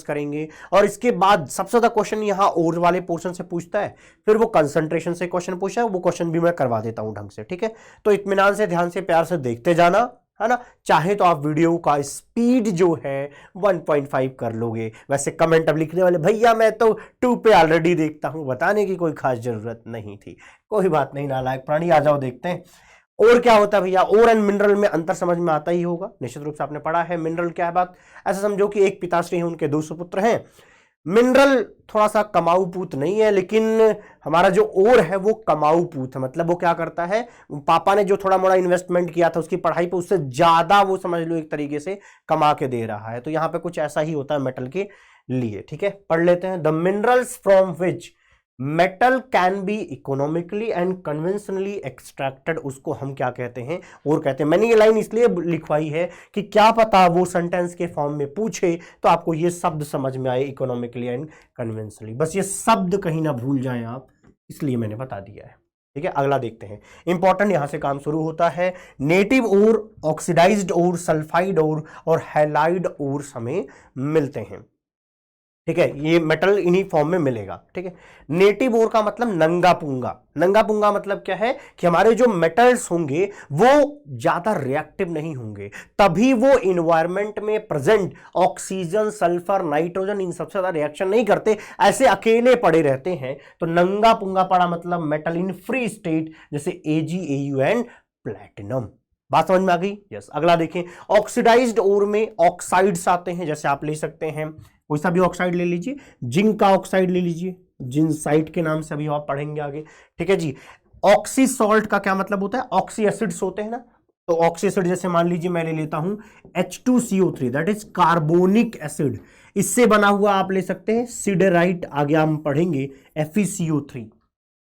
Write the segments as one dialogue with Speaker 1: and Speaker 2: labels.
Speaker 1: करेंगे। और इसके बाद सबसे ज्यादा क्वेश्चन यहाँ और वाले पोर्शन से पूछता है, फिर वो कंसंट्रेशन से क्वेश्चन पूछा है, वो क्वेश्चन भी मैं करवा देता हूं ढंग से, ठीक है। तो इत्मीनान से, ध्यान से, प्यार से देखते जाना, है ना। चाहे तो आप वीडियो का स्पीड जो है 1.5 कर लोगे। वैसे कमेंट अब लिखने वाले, भैया मैं तो 2 पे ऑलरेडी देखता हूं, बताने की कोई खास जरूरत नहीं थी। कोई बात नहीं नालायक प्राणी, आ जाओ देखते हैं और क्या होता है भैया। और एंड मिनरल में अंतर समझ में आता ही होगा, निश्चित रूप से आपने पढ़ा है। मिनरल क्या है बात, ऐसा समझो कि एक पिताश्री है, उनके 2 सुपुत्र हैं। मिनरल थोड़ा सा कमाऊ पूत नहीं है, लेकिन हमारा जो और है वो कमाऊ पूत है। मतलब वो क्या करता है, पापा ने जो थोड़ा मोड़ा इन्वेस्टमेंट किया था उसकी पढ़ाई पे, उससे ज्यादा वो समझ लो एक तरीके से कमा के दे रहा है। तो यहां पे कुछ ऐसा ही होता है मेटल के लिए, ठीक है। पढ़ लेते हैं। The minerals from which metal can be economically and conventionally extracted, उसको हम क्या कहते हैं, और कहते हैं। मैंने ये लाइन इसलिए लिखवाई है कि क्या पता वो सेंटेंस के फॉर्म में पूछे तो आपको ये शब्द समझ में आए, इकोनॉमिकली एंड कन्वेंशनली। बस ये शब्द कहीं ना भूल जाएं आप, इसलिए मैंने बता दिया है, ठीक है। अगला देखते हैं, इंपॉर्टेंट यहां से काम शुरू होता है। नेटिव और ऑक्सीडाइज्ड और सल्फाइड और हैलाइड और हमें मिलते हैं, ठीक है। ये मेटल इन्हीं फॉर्म में मिलेगा, ठीक है। नेटिव ओर का मतलब नंगा पुंगा। नंगा पुंगा मतलब क्या है कि हमारे जो मेटल्स होंगे वो ज्यादा रिएक्टिव नहीं होंगे, तभी वो इन्वायरमेंट में प्रेजेंट ऑक्सीजन, सल्फर, नाइट्रोजन, इन सबसे ज्यादा रिएक्शन नहीं करते, ऐसे अकेले पड़े रहते हैं। तो नंगा पुंगा पड़ा मतलब मेटल इन फ्री स्टेट, जैसे AgAu एंड प्लैटिनम। बात समझ में आ गई? यस। अगला देखें, ऑक्सीडाइज्ड ओर में ऑक्साइड्स आते हैं, जैसे आप ले सकते हैं कोई सा भी ऑक्साइड ले लीजिए, जिंक का ऑक्साइड ले लीजिए, जिंसाइट के नाम से अभी आप पढ़ेंगे आगे, ठीक है जी। ऑक्सी सॉल्ट का क्या मतलब होता है, ऑक्सी एसिड्स होते हैं ना, तो ऑक्सी एसिड जैसे मान लीजिए मैं ले लेता हूं H2CO3, that is carbonic acid, इससे बना हुआ आप ले सकते हैं सिडेराइट, आगे हम पढ़ेंगे FeCO3, ठीक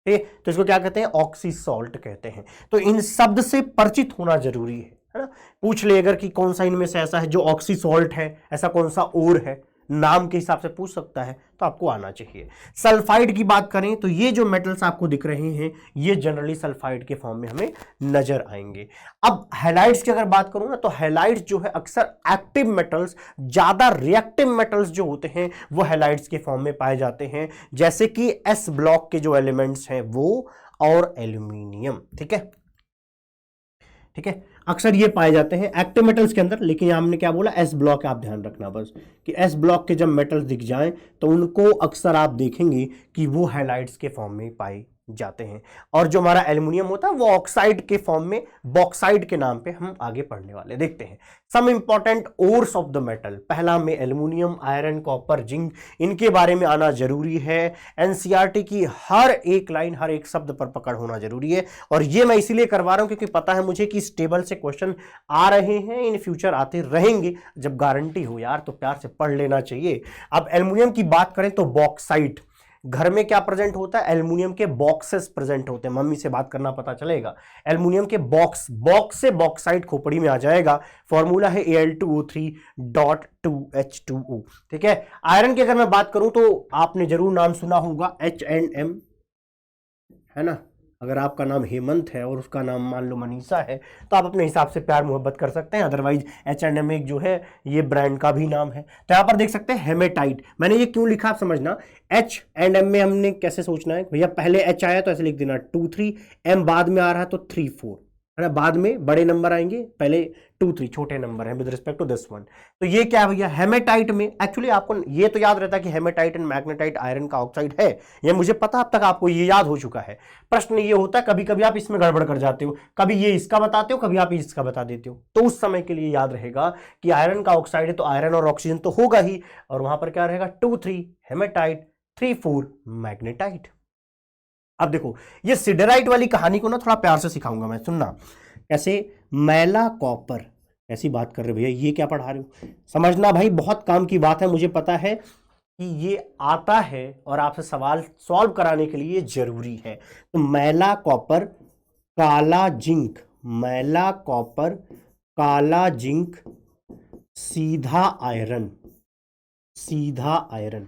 Speaker 1: है। तो इसको क्या कहते हैं, ऑक्सी सॉल्ट कहते हैं। तो इन शब्द से परिचित होना जरूरी है ना। पूछ ले अगर कि कौन सा इनमें से ऐसा है जो ऑक्सी सॉल्ट है, ऐसा कौन सा और है, नाम के हिसाब से पूछ सकता है, तो आपको आना चाहिए। सल्फाइड की बात करें तो ये जो मेटल्स आपको दिख रहे हैं ये जनरली सल्फाइड के फॉर्म में हमें नजर आएंगे। अब हैलाइड्स की अगर बात करूं ना, तो हैलाइड्स जो है अक्सर एक्टिव मेटल्स, ज्यादा रिएक्टिव मेटल्स जो होते हैं वो हैलाइड्स के फॉर्म में पाए जाते हैं, जैसे कि S ब्लॉक के जो एलिमेंट्स हैं वो और एल्यूमिनियम, ठीक है, ठीक है। अक्सर ये पाए जाते हैं एक्टिव मेटल्स के अंदर, लेकिन यहां हमने क्या बोला, S ब्लॉक, आप ध्यान रखना बस कि S ब्लॉक के जब मेटल्स दिख जाएं तो उनको अक्सर आप देखेंगे कि वो हैलाइड्स के फॉर्म में पाए जाते हैं। और जो हमारा एल्युमिनियम होता है वो ऑक्साइड के फॉर्म में, बॉक्साइड के नाम पे हम आगे पढ़ने वाले। देखते हैं some important ores of the metal. पहला में एल्युमिनियम, आयरन, कॉपर, जिंक, इनके बारे में आना जरूरी है। एनसीईआरटी की हर एक लाइन, हर एक शब्द पर पकड़ होना जरूरी है। और ये मैं इसीलिए करवा रहा हूं क्योंकि पता है मुझे कि इस टेबल से क्वेश्चन आ रहे हैं, इन फ्यूचर आते रहेंगे। जब गारंटी हो यार तो प्यार से पढ़ लेना चाहिए। अब एल्युमिनियम की बात करें तो बॉक्साइट, घर में क्या प्रेजेंट होता है, एल्युमिनियम के बॉक्सेस प्रेजेंट होते हैं। मम्मी से बात करना पता चलेगा, एल्युमिनियम के बॉक्स, बॉक्स से बॉक्साइट खोपड़ी में आ जाएगा। फॉर्मूला है Al2O3.2H2O, ठीक है। आयरन की अगर मैं बात करूं तो आपने जरूर नाम सुना होगा H&M, है ना। अगर आपका नाम हेमंत है और उसका नाम मान लो मनीषा है तो आप अपने हिसाब से प्यार मोहब्बत कर सकते हैं, अदरवाइज H&M एक जो है ये ब्रांड का भी नाम है। तो यहाँ पर देख सकते हैं हेमेटाइट, मैंने ये क्यों लिखा आप समझना। H&M में हमने कैसे सोचना है भैया, पहले H आया तो ऐसे लिख देना 2 3, M बाद में आ रहा है तो 3 4, है ना। बाद में बड़े नंबर आएंगे, पहले 2 3 छोटे नंबर है with respect to this one. तो ये क्या है भैया, हेमेटाइट में एक्चुअली आपको ये तो याद रहता है कि हेमेटाइट एंड मैग्नेटाइट आयरन का ऑक्साइड है, ये मुझे पता, अब तक आपको ये याद हो चुका है। प्रश्न ये होता है कभी कभी आप इसमें गड़बड़ कर जाते हो, कभी ये इसका बताते हो, कभी आप इसका बता देते हो, तो उस समय के लिए याद रहेगा कि आयरन का ऑक्साइड है तो आयरन और ऑक्सीजन तो होगा ही, और वहां पर क्या रहेगा 2 3 हेमेटाइट, 3 4 मैग्नेटाइट। अब देखो ये सिडेराइट वाली कहानी को ना थोड़ा प्यार से सिखाऊंगा मैं, सुनना कैसे। मैला कॉपर, ऐसी बात कर रहे भैया, ये क्या पढ़ा रहे हो, समझना भाई, बहुत काम की बात है, मुझे पता है कि ये आता है और आपसे सवाल सॉल्व कराने के लिए जरूरी है। तो मैला कॉपर, काला जिंक, मैला कॉपर, काला जिंक, सीधा आयरन, सीधा आयरन,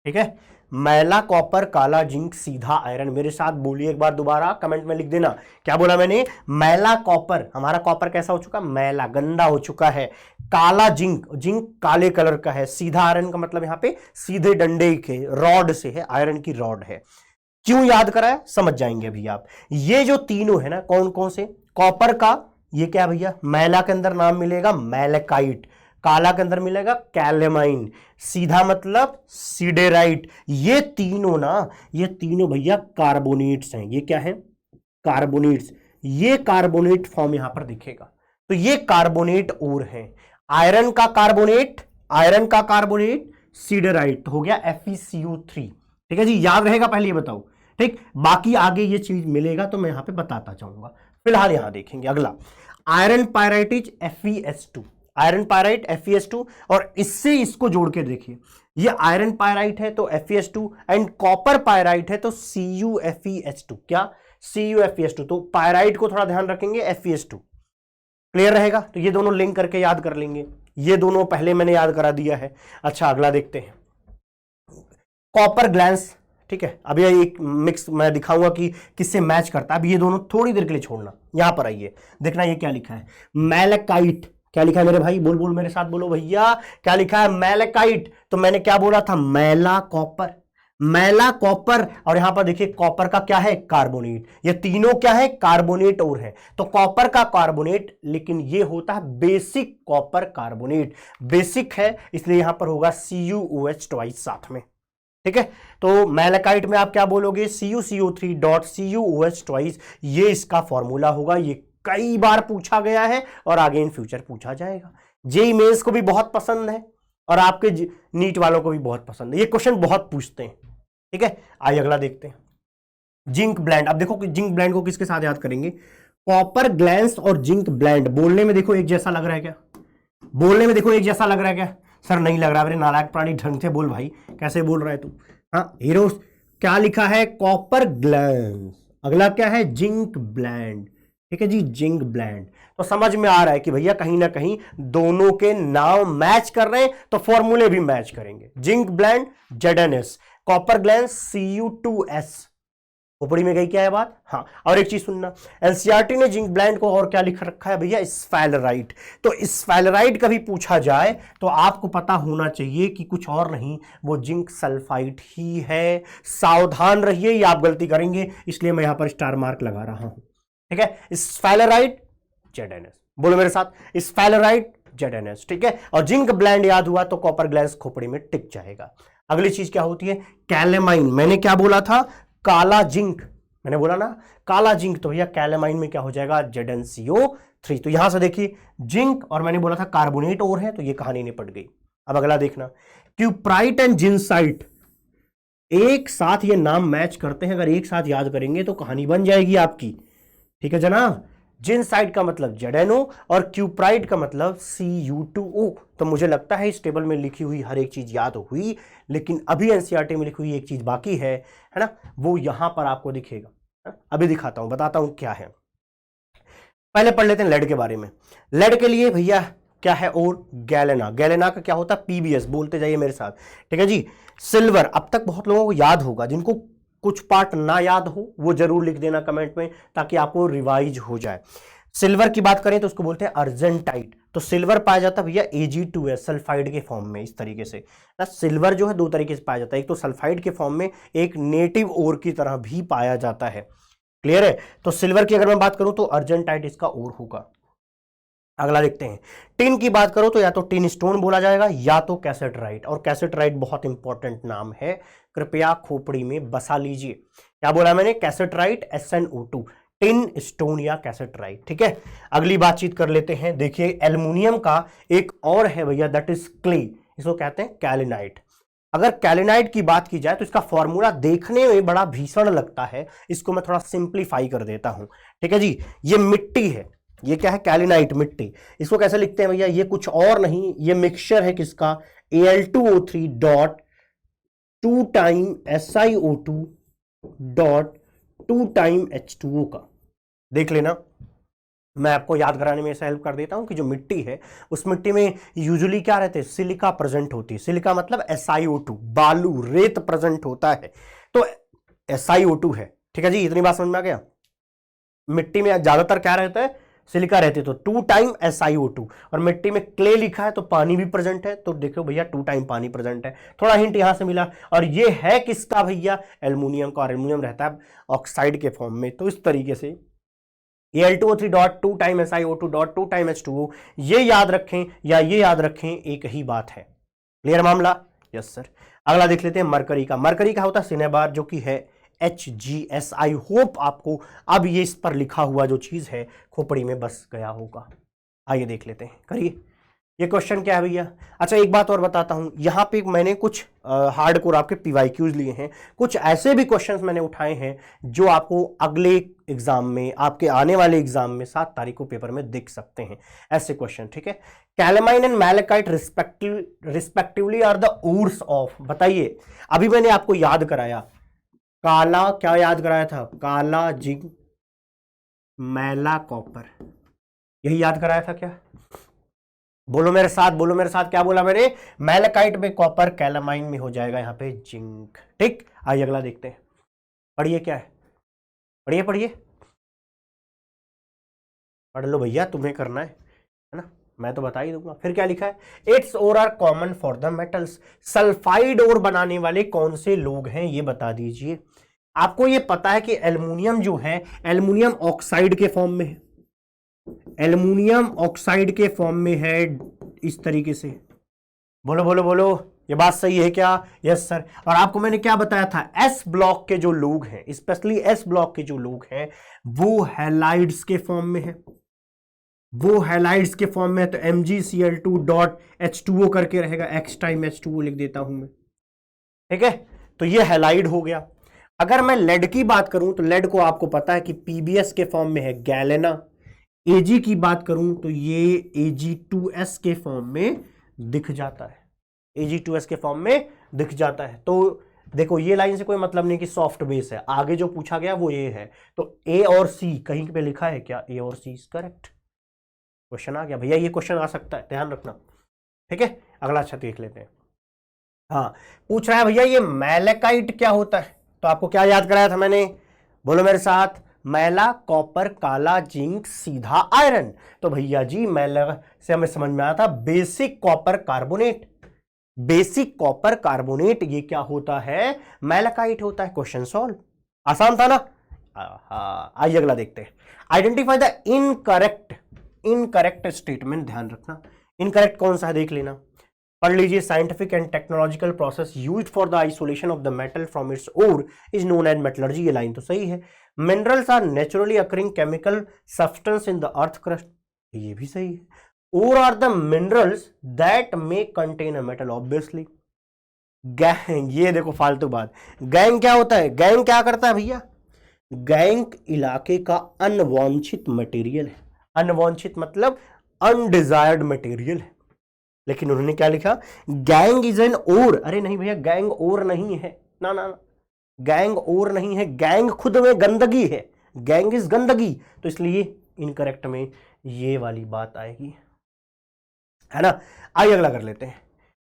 Speaker 1: ठीक है। मैला कॉपर, काला जिंक, सीधा आयरन। मेरे साथ बोलिए एक बार दोबारा, कमेंट में लिख देना क्या बोला मैंने। मैला कॉपर, हमारा कॉपर कैसा हो चुका, मैला, गंदा हो चुका है। काला जिंक, जिंक काले कलर का है। सीधा आयरन का मतलब यहां पे सीधे डंडे के रॉड से है, आयरन की रॉड है। क्यों याद कराया समझ जाएंगे अभी आप। ये जो तीनों है ना, कौन कौन से, कॉपर का ये क्या भैया, मैला के अंदर नाम मिलेगा मैलेकाइट, काला के अंदर मिलेगा कैलेमाइन, सीधा मतलब सीडेराइट। ये तीनों ना, ये तीनों भैया कार्बोनेट्स हैं। ये क्या है, कार्बोनेट्स। ये कार्बोनेट फॉर्म यहां पर दिखेगा, तो ये कार्बोनेट और है। आयरन का कार्बोनेट, आयरन का कार्बोनेट सीडेराइट हो गया FeCO3। ठीक है जी, याद रहेगा, पहले ये बताओ। ठीक, बाकी आगे ये चीज मिलेगा तो मैं यहां पे बताता जाऊंगा, फिलहाल यहां देखेंगे अगला। Iron pyrite is FeS2, iron pyrite FeS2, और इससे इसको जोड़ के देखिए, ये आयरन पायराइट है तो FeS2, एंड कॉपर पायराइट है तो CuFeS2। क्या, CuFeS2। तो पायराइट को थोड़ा ध्यान रखेंगे, FeS2 क्लियर रहेगा। तो ये दोनों लिंक करके याद कर लेंगे, ये दोनों पहले मैंने याद करा दिया है। अच्छा अगला देखते हैं, कॉपर ग्लैंस। ठीक है, अभी एक मिक्स मैं दिखाऊंगा कि किससे मैच करता है। अभी ये दोनों थोड़ी देर के लिए छोड़ना, यहां पर आइए देखना ये क्या लिखा है, मैलेकाइट। क्या लिखा है मेरे भाई, बोल बोल मेरे साथ बोलो भैया, क्या लिखा है, मैलेकाइट। तो मैंने क्या बोला था, मैला कॉपर, मैला कॉपर, और यहां पर देखिए कॉपर का क्या है, कार्बोनेट। ये तीनों क्या है, कार्बोनेट और है। तो कॉपर का कार्बोनेट, लेकिन ये होता है बेसिक कॉपर कार्बोनेट, बेसिक है, इसलिए यहां पर होगा CuOH ट्वाइस साथ में। ठीक है, तो मैलेकाइट में आप क्या बोलोगे, CuCO3.CuOH ट्वाइस, ये इसका फॉर्मूला होगा। ये कई बार पूछा गया है और आगे इन फ्यूचर पूछा जाएगा। जेईई मेंस को भी बहुत पसंद है और आपके नीट वालों को भी बहुत पसंद है, ये क्वेश्चन बहुत पूछते हैं। ठीक है, आइए अगला देखते हैं, जिंक ब्लेंड। अब देखो कि जिंक ब्लेंड को किसके साथ याद करेंगे, कॉपर ग्लैंस और जिंक ब्लेंड। बोलने में देखो एक जैसा लग रहा है क्या, बोलने में देखो एक जैसा लग रहा है क्या, सर नहीं लग रहा। मेरे नालायक प्राणी, ढंग से बोल भाई, कैसे बोल रहा है तू। हाँ हीरो, क्या लिखा है, कॉपर ग्लैंस, अगला क्या है, जिंक ब्लेंड। ठीक है जी, जिंक ब्लेंड। तो समझ में आ रहा है कि भैया कहीं ना कहीं दोनों के नाम मैच कर रहे हैं, तो फॉर्मूले भी मैच करेंगे। Zinc blende ZnS, copper glance Cu2S। ऊपरी में गई क्या है बात। हाँ, और एक चीज सुनना, एनसीईआरटी ने जिंक ब्लेंड को और क्या लिख रखा है भैया, स्फेलराइट। तो स्फेलराइट कभी पूछा जाए तो आपको पता होना चाहिए कि कुछ और नहीं, वो जिंक सल्फाइड ही है। सावधान रहिए, ये आप गलती करेंगे, इसलिए मैं यहां पर स्टार मार्क लगा रहा हूं। ठीक है, स्फेलराइट ZnS, बोलो मेरे साथ, स्फेलराइट ZnS। ठीक है, और जिंक ब्लेंड याद हुआ तो कॉपर ग्लैंस खोपड़ी में टिक जाएगा। अगली चीज क्या होती है, कैलेमाइन। मैंने क्या बोला था, काला जिंक, मैंने बोला ना काला जिंक, तो भैया कैलेमाइन में क्या हो जाएगा, ZnCO3। तो यहां से देखिए जिंक, और मैंने बोला था कार्बोनेट और है, तो ये कहानी निपट गई। अब अगला देखना, क्यूप्राइट एंड जिंसाइट, एक साथ ये नाम मैच करते हैं, अगर एक साथ याद करेंगे तो कहानी बन जाएगी आपकी। ठीक है जनाब, जिंसाइट का मतलब ZnO और क्यूप्राइट का मतलब Cu2O। तो मुझे लगता है इस टेबल में लिखी हुई हर एक चीज याद हुई, लेकिन अभी एनसीईआरटी में लिखी हुई एक चीज बाकी है ना, वो यहां पर आपको दिखेगा। अभी दिखाता हूं, बताता हूं क्या है। पहले पढ़ लेते हैं लेड के बारे में। लेड के लिए भैया क्या है, और गैलेना। गैलेना का क्या होता है, PbS, बोलते जाइए मेरे साथ। ठीक है जी, सिल्वर, अब तक बहुत लोगों को याद होगा, जिनको कुछ पार्ट ना याद हो वो जरूर लिख देना कमेंट में, ताकि आपको रिवाइज हो जाए। सिल्वर की बात करें तो उसको बोलते हैं अर्जेंटाइट। तो सिल्वर पाया जाता है भैया Ag2S, सल्फाइड के फॉर्म में, इस तरीके से ना। सिल्वर जो है दो तरीके से पाया जाता है, एक तो सल्फाइड के फॉर्म में, एक नेटिव ओर की तरह भी पाया जाता है। क्लियर है, तो सिल्वर की अगर मैं बात करूं तो अर्जेंटाइट इसका ओर होगा। अगला देखते हैं, टिन की बात करो तो या तो टिन स्टोन बोला जाएगा या तो कैसेटराइट, और कैसेटराइट बहुत इंपॉर्टेंट नाम है, कृपया खोपड़ी में बसा लीजिए। क्या बोला मैंने, कैसेटराइट SnO2, टिन स्टोन या कैसेटराइट। ठीक है, अगली बातचीत कर लेते हैं। देखिए एल्युमिनियम का एक और है भैया, दैट इज क्ले, इसको कहते हैं कैलिनाइट। अगर कैलिनाइट की बात की जाए तो इसका फॉर्मूला देखने में बड़ा भीषण लगता है, इसको मैं थोड़ा सिंप्लीफाई कर देता हूं। ठीक है जी, ये मिट्टी है, ये क्या है, कैलिनाइट, मिट्टी। इसको कैसे लिखते हैं भैया, ये कुछ और नहीं, ये मिक्सचर है किसका, Al2O3 dot 2 time SiO2 dot 2 time H2O का। देख लेना, मैं आपको याद कराने में ऐसा हेल्प कर देता हूं कि जो मिट्टी है उस मिट्टी में यूजुअली क्या रहते हैं, सिलिका प्रेजेंट होती है। सिलिका मतलब SiO2, बालू रेत प्रेजेंट होता है, तो SiO2 है। ठीक है जी, इतनी बात समझ में आ गया। मिट्टी में ज्यादातर क्या रहता है, सिलिका रहती है, तो 2 टाइम SiO2। और मिट्टी में क्ले लिखा है तो पानी भी प्रेजेंट है, तो देखो भैया 2 टाइम पानी प्रेजेंट है। थोड़ा हिंट यहां से मिला। और ये है किसका भैया, एल्युमिनियम का। और एल्युमिनियम रहता है ऑक्साइड के फॉर्म में। तो इस तरीके से Al2O3 dot 2 time SiO2 dot 2 time H2O, ये याद रखें या ये याद रखें, एक ही बात है। क्लियर मामला? Yes sir. अगला देख लेते हैं मरकरी का। मरकरी का होता है सिनेबार, जो कि है HGS। आई होप आपको अब ये इस पर लिखा हुआ जो चीज है खोपड़ी में बस गया होगा। आइए देख लेते हैं, करिए। ये क्वेश्चन क्या है भैया? अच्छा एक बात और बताता हूं, यहां पे मैंने कुछ हार्डकोर आपके PYQs लिए हैं, कुछ ऐसे भी क्वेश्चंस मैंने उठाए हैं जो आपको अगले एग्जाम में, आपके आने वाले एग्जाम में 7 तारीख को पेपर में दिख सकते हैं ऐसे क्वेश्चन। ठीक है, calamine and malachite respectively are the ores of, बताइए। अभी मैंने आपको याद कराया काला, क्या याद कराया था, काला जिंक मैला कॉपर, यही याद कराया था क्या? बोलो मेरे साथ, बोलो मेरे साथ, क्या बोला मैंने? मैलेकाइट में कॉपर, कैलामाइन में हो जाएगा यहाँ पे जिंक। ठीक, आइए अगला देखते हैं। पढ़िए, क्या है, पढ़िए पढ़िए, पढ़ लो भैया, तुम्हें करना है ना, मैं तो बता ही दूंगा। फिर क्या लिखा है? It's ore are common for the metals. Sulphide ore बनाने वाले कौन से लोग हैं ये बता दीजिए। आपको ये पता है कि एल्युमिनियम जो है, एल्युमिनियम ऑक्साइड के फॉर्म में है, एल्युमिनियम ऑक्साइड के फॉर्म में है इस तरीके से। बोलो बोलो बोलो, ये बात सही है क्या? Yes sir. और आपको मैंने क्या बताया था, एस ब्लॉक के जो लोग हैं, स्पेशली एस ब्लॉक के जो लोग हैं, वो हैलाइड्स के फॉर्म में है, वो हैलाइड्स के फॉर्म में है। तो MgCl2 डॉट H2O करके रहेगा, X टाइम H2O लिख देता हूं मैं। ठीक है, तो ये हैलाइड हो गया। अगर मैं लेड की बात करूं तो लेड को आपको पता है कि PbS के फॉर्म में है, गैलेना। Ag की बात करूं तो ये Ag2S के फॉर्म में दिख जाता है, Ag2S के फॉर्म में दिख जाता है। तो देखो ये लाइन से कोई मतलब नहीं कि सॉफ्ट बेस है, आगे जो पूछा गया वो ये है। तो A और C कहीं पे लिखा है क्या? A और C इज करेक्ट। क्वेश्चन आ गया भैया, ये क्वेश्चन आ सकता है, ध्यान रखना। ठीक है, अगला अच्छा देख लेते हैं। हाँ, पूछ रहा है भैया ये मैलेकाइट क्या होता है, तो आपको क्या याद कराया था मैंने? बोलो मेरे साथ, मैला कॉपर, काला जिंक, सीधा आयरन। तो भैया जी मैला से हमें समझ में आया था basic copper carbonate, basic copper carbonate ये क्या होता है? मैलेकाइट होता है। क्वेश्चन सॉल्व, आसान था ना? आइए अगला देखते हैं। Identify the incorrect, incorrect statement, ध्यान रखना इनकरेक्ट कौन सा है देख लेना। पढ़ लीजिए, scientific and technological process used for the isolation of the metal from its ore is known as metallurgy. ये लाइन तो सही है। Minerals are naturally occurring chemical substance in the earth crust, ये भी सही है। Ore are the minerals that may contain a metal, obviously. Gangue, ये देखो फालतू बात, गैंग क्या होता है? गैंग क्या करता है भैया? गैंग इलाके का अनवांछित मटेरियल है। अनवांछित मतलब अनडिजायर्ड मटेरियल है। लेकिन उन्होंने क्या लिखा? Gangue is an ore. अरे नहीं भैया, गैंग ओर नहीं है, ना ना ना, गैंग ओर नहीं है, गैंग खुद में गंदगी है, गैंग इज गंदगी। तो इसलिए इनकरेक्ट में ये वाली बात आएगी, है ना। आइए अगला कर लेते हैं।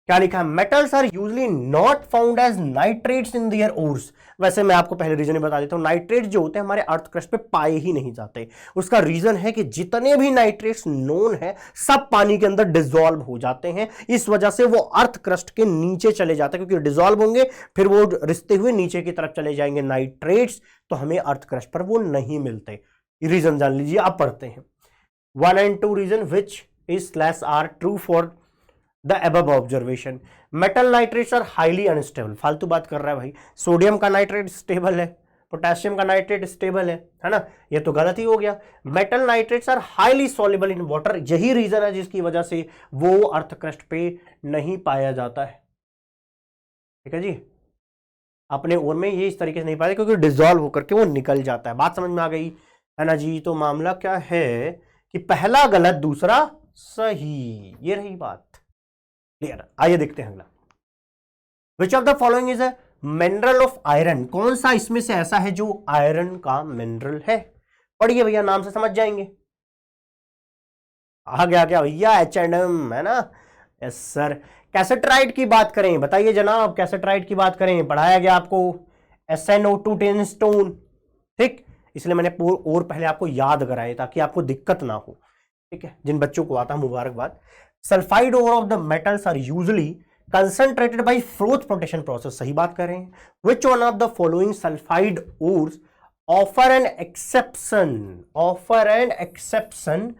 Speaker 1: क्या लिखा है? Metals are usually not found as nitrates in their ores. वैसे मैं आपको पहले रीजन बता देता हूं, नाइट्रेट्स जो होते हैं हमारे अर्थ क्रस्ट पे पाए ही नहीं जाते। उसका रीजन है कि जितने भी नाइट्रेट्स नोन है सब पानी के अंदर डिसॉल्व हो जाते हैं, इस वजह से वो अर्थ क्रस्ट के नीचे चले जाते हैं, क्योंकि डिसॉल्व होंगे फिर वो रिसते हुए नीचे की तरफ चले जाएंगे नाइट्रेट्स, तो हमें अर्थ क्रस्ट पर वो नहीं मिलते। रीजन जान लीजिए, आप पढ़ते हैं 1 and 2 reason which is slash are true for the above observation. Metal nitrates are highly unstable, फालतू बात कर रहा है भाई। सोडियम का नाइट्रेट स्टेबल है, पोटेशियम का नाइट्रेट स्टेबल है ना, ये तो गलत ही हो गया। Metal nitrates are highly soluble in water, यही रीजन है जिसकी वजह से वो अर्थ क्रस्ट पे नहीं पाया जाता है। ठीक है जी, अपने ओर में ये इस तरीके से नहीं पाया क्योंकि डिसॉल्व होकर के वो निकल जाता है। बात समझ में आ गई है ना जी। तो मामला क्या है कि पहला गलत दूसरा सही, ये रही बात। क्लियर? आइए देखते हैं अगला। विच of the following is a mineral of iron, कौन सा इसमें से ऐसा है जो आयरन का मिनरल है? पढ़िए भैया, नाम से समझ जाएंगे। आ गया क्या भैया, H&M है ना। Yes sir. कैसेट्राइट की बात करें, बताइए जनाब, कैसेट्राइट की बात करें, पढ़ाया गया आपको SnO2 10 स्टोन, ठीक। इसलिए मैंने और पहले आपको याद कराया ताकि आपको दिक्कत ना हो, ठीक है। जिन बच्चों को आता मुबारकबाद। Sulphide ore of the metals are usually concentrated by froth protection process, सही बात कर रहे हैं। Which one of the following sulphide ores offer an exception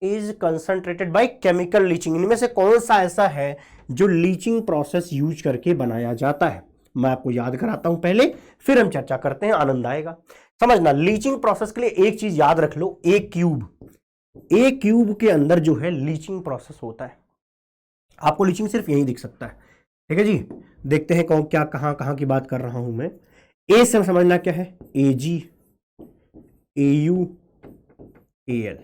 Speaker 1: is concentrated by chemical leaching, इनमें से कौन सा ऐसा है जो लीचिंग प्रोसेस यूज करके बनाया जाता है। मैं आपको याद कराता हूं पहले, फिर हम चर्चा करते हैं, आनंद आएगा। समझना, लीचिंग प्रोसेस के लिए एक चीज याद रख लो, एक क्यूब के अंदर जो है लीचिंग प्रोसेस होता है। आपको लीचिंग सिर्फ यही दिख सकता है, ठीक है जी। देखते हैं कौन क्या कहां की बात कर रहा हूं मैं। ए से समझना क्या है, Ag Au Al,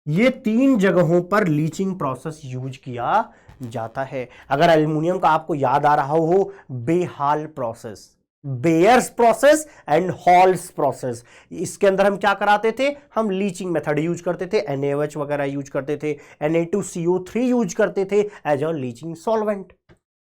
Speaker 1: ये 3 जगहों पर लीचिंग प्रोसेस यूज किया जाता है। अगर एल्युमिनियम का आपको याद आ रहा हो, बेहाल process, bears process and halls process, इसके अंदर हम क्या कराते थे, हम लीचिंग मेथड यूज करते थे, NaOH वगैरह यूज करते थे, Na2CO3 यूज करते थे एज अ लीचिंग सॉल्वेंट,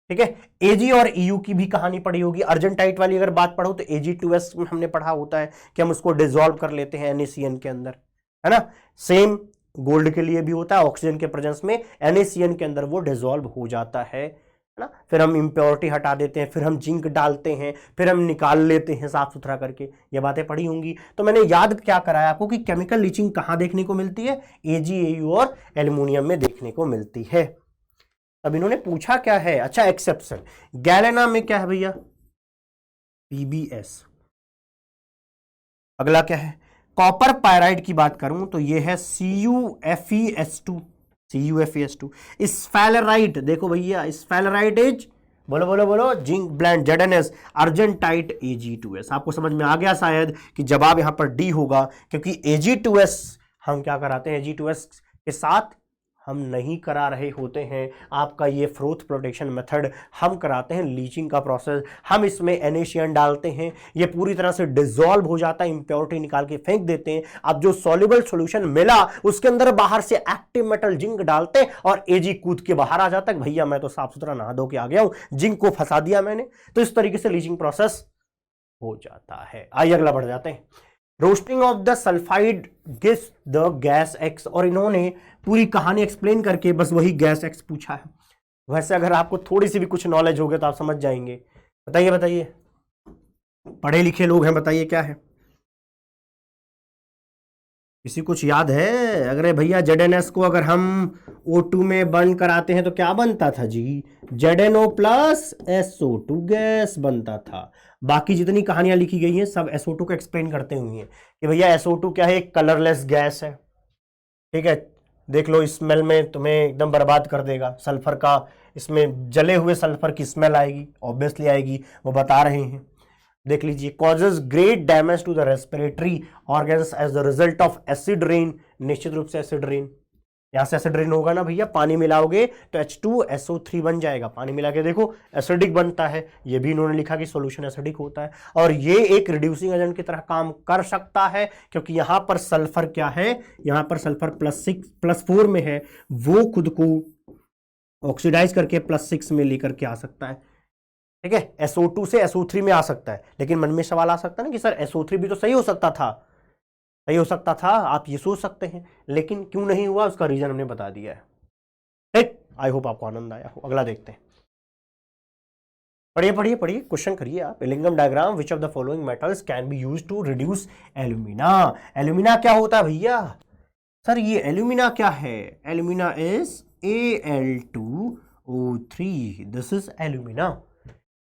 Speaker 1: ठीक है। Ag और Eu की भी कहानी पढ़ी होगी, अर्जेंटाइट वाली अगर बात पढ़ो तो Ag2S में हमने पढ़ा होता है कि हम उसको डिसॉल्व कर लेते हैं NaCN के अंदर, है ना। सेम गोल्ड के लिए भी होता है, ऑक्सीजन के प्रेजेंस में NaCN के अंदर वो डिसॉल्व हो जाता है ना। फिर हम इंप्योरिटी हटा देते हैं, फिर हम जिंक डालते हैं, फिर हम निकाल लेते हैं साफ सुथरा करके, ये बातें पढ़ी होंगी। तो मैंने याद क्या कराया आपको कि केमिकल लीचिंग कहां देखने को मिलती है, Ag Au और एल्युमिनियम में देखने को मिलती है। अब इन्होंने पूछा क्या है, अच्छा एक्सेप्शन, गैलेना में क्या है भैया, PbS। अगला क्या है, कॉपर पायराइड की बात करूं तो ये है CuFeS2, स्फेलराइट, देखो भैया स्फेलराइट इज, बोलो बोलो बोलो, zinc blende ZnS, argentite Ag2S। आपको समझ में आ गया शायद कि जवाब यहां पर डी होगा, क्योंकि Ag2S हम क्या कराते हैं, Ag2S के साथ हम नहीं करा रहे होते हैं आपका ये फ्रोथ प्रोटेक्शन मेथड, हम कराते हैं लीचिंग का प्रोसेस। हम इसमें NaCN डालते हैं, ये पूरी तरह से डिसॉल्व हो जाता है, इंप्योरिटी निकाल के फेंक देते हैं। अब जो सॉल्युबल सॉल्यूशन मिला उसके अंदर बाहर से एक्टिव मेटल जिंक डालते हैं और Ag कूद के बाहर आ जाता है, भैया मैं तो साफ सुथरा नहा धो के आ गया हूं, जिंक को फंसा दिया मैंने। तो इस तरीके से लीचिंग प्रोसेस हो जाता है। आइए अगला बढ़ जाते हैं। Roasting of the sulphide gives the gas X, और इन्होंने पूरी कहानी एक्सप्लेन करके बस वही गैस X पूछा है। वैसे अगर आपको थोड़ी सी भी कुछ नॉलेज होगी तो आप समझ जाएंगे। बताइए बताइए, पढ़े लिखे लोग हैं, बताइए क्या है, किसी कुछ याद है? अगर भैया ZnS को अगर हम O2 में बर्न कराते हैं तो क्या बनता था जी, ZnO प्लस SO2 गैस बनता था। बाकी जितनी कहानियां लिखी गई हैं सब SO2 को एक्सप्लेन करते हुए हैं कि भैया SO2 क्या है, एक कलरलेस गैस है, ठीक है। देख लो स्मेल में तुम्हें एकदम बर्बाद कर देगा, सल्फर का, इसमें जले हुए सल्फर की स्मेल आएगी, ऑब्वियसली आएगी, वो बता रहे हैं। देख लीजिए, causes great damage to the respiratory organs as the result of acid rain, निश्चित रूप से एसिड रेन, यहां से एसिड रेन होगा ना भैया, पानी मिलाओगे तो H2SO3 बन जाएगा, पानी मिला के देखो एसिडिक बनता है, ये भी इन्होंने लिखा कि सॉल्यूशन एसिडिक होता है, और ये एक रिड्यूसिंग एजेंट की तरह काम कर सकता है, क्योंकि यहां पर सल्फर क्या है, यहां पर सल्फर +4 में है, वो खुद को ऑक्सीडाइज करके +6 में लेकर के आ सकता है, ठीक है। SO2 से SO3 में आ सकता है, लेकिन मन में सवाल आ सकता है ना कि सर SO3 भी तो सही हो सकता था, सही हो सकता था, आप ये सोच सकते हैं, लेकिन क्यों नहीं हुआ उसका रीजन हमने बता दिया है, ठीक। आई होप आपको आनंद आया हो। अगला देखते हैं, पढ़िए पढ़िए पढ़िए, क्वेश्चन करिए आप। Ellingham diagram, which of the following metals can be used to reduce alumina. Alumina क्या होता है भैया, सर ये एल्यूमिना क्या है, alumina is Al2O3, this is alumina.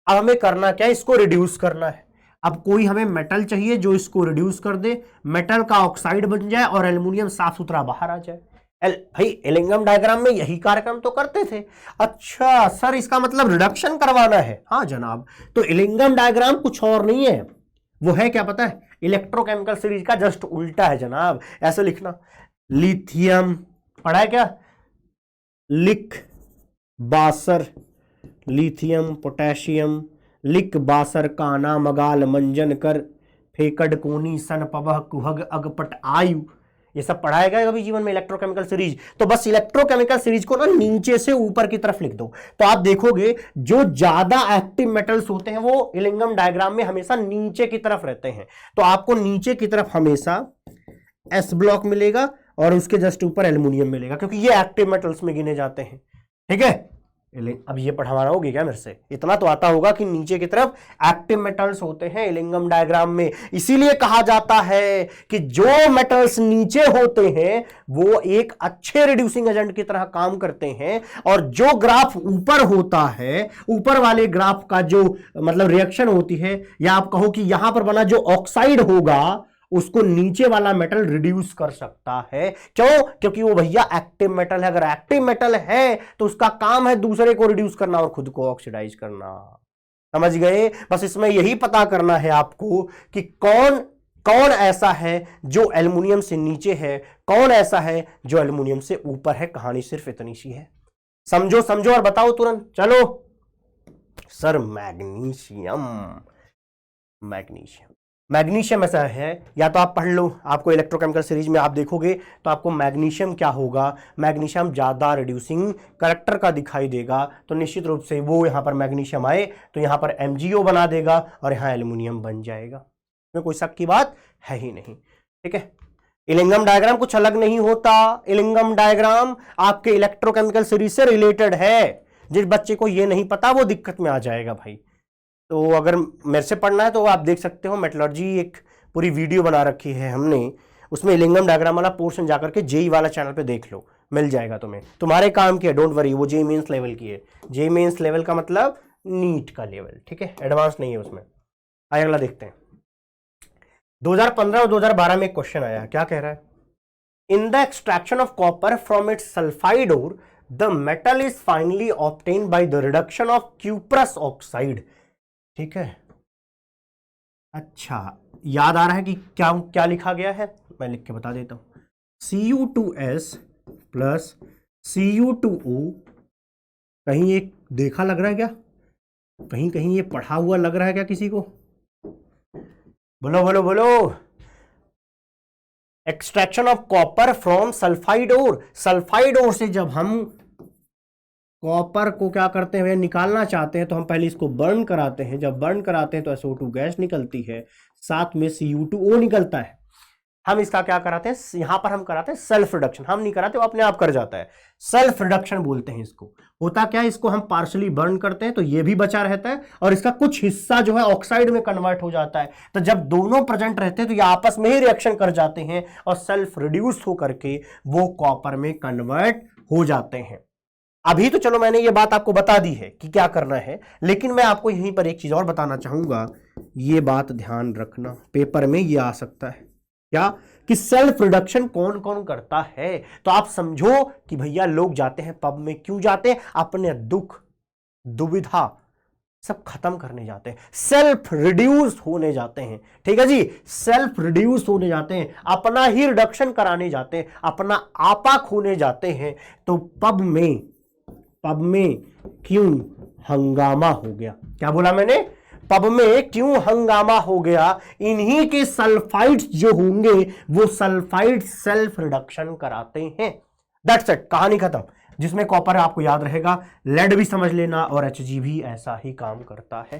Speaker 1: अब हमें करना क्या है, इसको रिड्यूस करना है। अब कोई हमें मेटल चाहिए जो इसको रिड्यूस कर दे, मेटल का ऑक्साइड बन जाए और एल्युमिनियम साफ सुथरा बाहर आ जाए। भाई एलिंगम डायग्राम में यही कार्यक्रम तो करते थे। अच्छा सर इसका मतलब रिडक्शन करवाना है, हाँ जनाब। तो एलिंगम डायग्राम कुछ और नहीं है, वो है क्या पता है, इलेक्ट्रोकेमिकल सीरीज का जस्ट उल्टा है जनाब। ऐसे लिखना, लिथियम पढ़ा है क्या, लिख बासर, लिथियम पोटेशियम, लिक बासर काना मगाल मंजन कर, फेकड कोनी सन पवह कुहग अगपट आयु, ये सब पढ़ाएगा कभी जीवन में इलेक्ट्रोकेमिकल सीरीज? तो बस इलेक्ट्रोकेमिकल सीरीज को ना नीचे से ऊपर की तरफ लिख दो, तो आप देखोगे जो ज्यादा एक्टिव मेटल्स होते हैं वो इलिंगम डायग्राम में हमेशा नीचे की तरफ रहते हैं। तो आपको नीचे की तरफ हमेशा एस ब्लॉक मिलेगा और उसके जस्ट ऊपर एल्युमिनियम मिलेगा, क्योंकि ये एक्टिव मेटल्स में गिने जाते हैं। ठीक है, अब ये पढ़ाना होगी क्या मेरे से? इतना तो आता होगा कि नीचे की तरफ एक्टिव मेटल्स होते हैं इलिंगम डायग्राम में। इसीलिए कहा जाता है कि जो मेटल्स नीचे होते हैं वो एक अच्छे रिड्यूसिंग एजेंट की तरह काम करते हैं, और जो ग्राफ ऊपर होता है, ऊपर वाले ग्राफ का जो मतलब रिएक्शन होती है, या आप कहो कि यहां पर बना जो ऑक्साइड होगा उसको नीचे वाला मेटल रिड्यूस कर सकता है। क्यों? क्योंकि वो भैया एक्टिव मेटल है। अगर एक्टिव मेटल है तो उसका काम है दूसरे को रिड्यूस करना और खुद को ऑक्सीडाइज करना। समझ गए? बस इसमें यही पता करना है आपको कि कौन कौन ऐसा है जो एल्युमिनियम से नीचे है, कौन ऐसा है जो एल्युमिनियम से ऊपर है। कहानी सिर्फ इतनी सी है। समझो समझो और बताओ तुरंत। चलो सर, मैग्नीशियम। मैग्नीशियम ऐसा है, या तो आप पढ़ लो, आपको इलेक्ट्रोकेमिकल सीरीज में आप देखोगे तो आपको मैग्नीशियम क्या होगा, मैग्नीशियम ज़्यादा रिड्यूसिंग करेक्टर का दिखाई देगा। तो निश्चित रूप से वो यहाँ पर मैग्नीशियम आए तो यहाँ पर MgO बना देगा और यहाँ एल्युमिनियम बन जाएगा। इसमें कोई शक की बात है ही नहीं। ठीक है, इलिंगम डायग्राम कुछ अलग नहीं होता। इलिंगम डायग्राम आपके इलेक्ट्रोकेमिकल सीरीज से रिलेटेड है। जिस बच्चे को ये नहीं पता वो दिक्कत में आ जाएगा भाई। तो अगर मेरे से पढ़ना है तो आप देख सकते हो, मेटलर्जी एक पूरी वीडियो बना रखी है हमने, उसमें इलिंगम डायग्राम वाला पोर्शन जाकर के जेई वाला चैनल पे देख लो, मिल जाएगा तुम्हें। तुम्हारे काम की है, डोंट वरी। वो जेई मेंस लेवल की है। जेई मेंस लेवल का मतलब नीट का लेवल, ठीक है, एडवांस नहीं है उसमें। आइए अगला देखते हैं। 2015 और 2012 में एक क्वेश्चन आया, क्या कह रहा है? In the extraction of copper from its sulphide ore the metal is finally obtain by the reduction of cuprous oxide. ठीक है, अच्छा याद आ रहा है कि क्या क्या लिखा गया है? मैं लिख के बता देता हूं। Cu2s plus Cu2O। कहीं एक देखा लग रहा है क्या? कहीं कहीं ये पढ़ा हुआ लग रहा है क्या किसी को? बोलो बोलो बोलो। Extraction of copper from sulphide ore. Sulphide ore से जब हम कॉपर को क्या करते हैं, निकालना चाहते हैं तो हम पहले इसको बर्न कराते हैं। जब बर्न कराते हैं तो SO2 गैस निकलती है, साथ में Cu2O निकलता है। हम इसका क्या कराते हैं, यहां पर हम कराते हैं सेल्फ रिडक्शन। हम नहीं कराते, वो अपने आप कर जाता है। सेल्फ रिडक्शन बोलते हैं इसको। होता क्या है, इसको हम पार्शली बर्न करते हैं तो ये भी बचा रहता है और इसका कुछ हिस्सा जो है ऑक्साइड में कन्वर्ट हो जाता है। तो जब दोनों प्रेजेंट रहते हैं तो ये आपस में ही रिएक्शन कर जाते हैं और सेल्फ रिड्यूस होकर के वो कॉपर में कन्वर्ट हो जाते हैं। अभी तो चलो मैंने ये बात आपको बता दी है कि क्या करना है, लेकिन मैं आपको यहीं पर एक चीज और बताना चाहूंगा। ये बात ध्यान रखना, पेपर में ये आ सकता है क्या कि सेल्फ रिडक्शन कौन कौन करता है। तो आप समझो कि भैया लोग जाते हैं पब में, क्यों जाते हैं? अपने दुख दुविधा सब खत्म करने जाते हैं, सेल्फ रिड्यूस होने जाते हैं। ठीक है जी, सेल्फ रिड्यूस होने जाते हैं, अपना ही रिडक्शन कराने जाते हैं, अपना आपा खोने जाते हैं। तो पब में क्यों हंगामा हो गया? क्या बोला मैंने? पब में क्यों हंगामा हो गया? इन्हीं के सल्फाइड्स जो होंगे वो सल्फाइड सेल्फ रिडक्शन कराते हैं। दैट्स इट, कहानी खत्म। जिसमें कॉपर आपको याद रहेगा, लेड भी समझ लेना और Hg भी ऐसा ही काम करता है।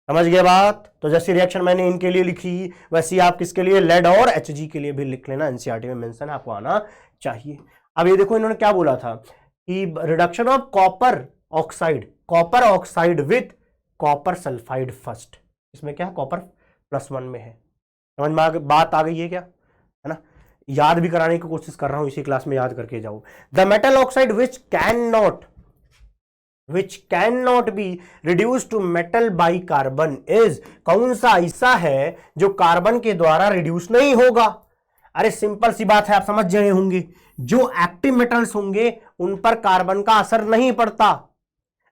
Speaker 1: समझ गए बात? तो जैसी रिएक्शन मैंने इनके लिए लिखी वैसी आप किसके लिए, लेड और Hg के लिए भी लिख लेना। एनसीईआरटी में मेंशन आपको आना चाहिए। अब ये देखो इन्होंने क्या बोला था कि reduction of copper oxide with copper sulphide first. इसमें क्या है, कॉपर +1 में है। समझ में बात आ गई है क्या? है ना? याद भी कराने की कोशिश कर रहा हूं, इसी क्लास में याद करके जाओ। The metal oxide which can not be reduce to metal by carbon is. कौन सा ऐसा है जो कार्बन के द्वारा रिड्यूस नहीं होगा? अरे सिंपल सी बात है, आप समझ गए होंगे। जो एक्टिव मेटल्स होंगे उन पर कार्बन का असर नहीं पड़ता।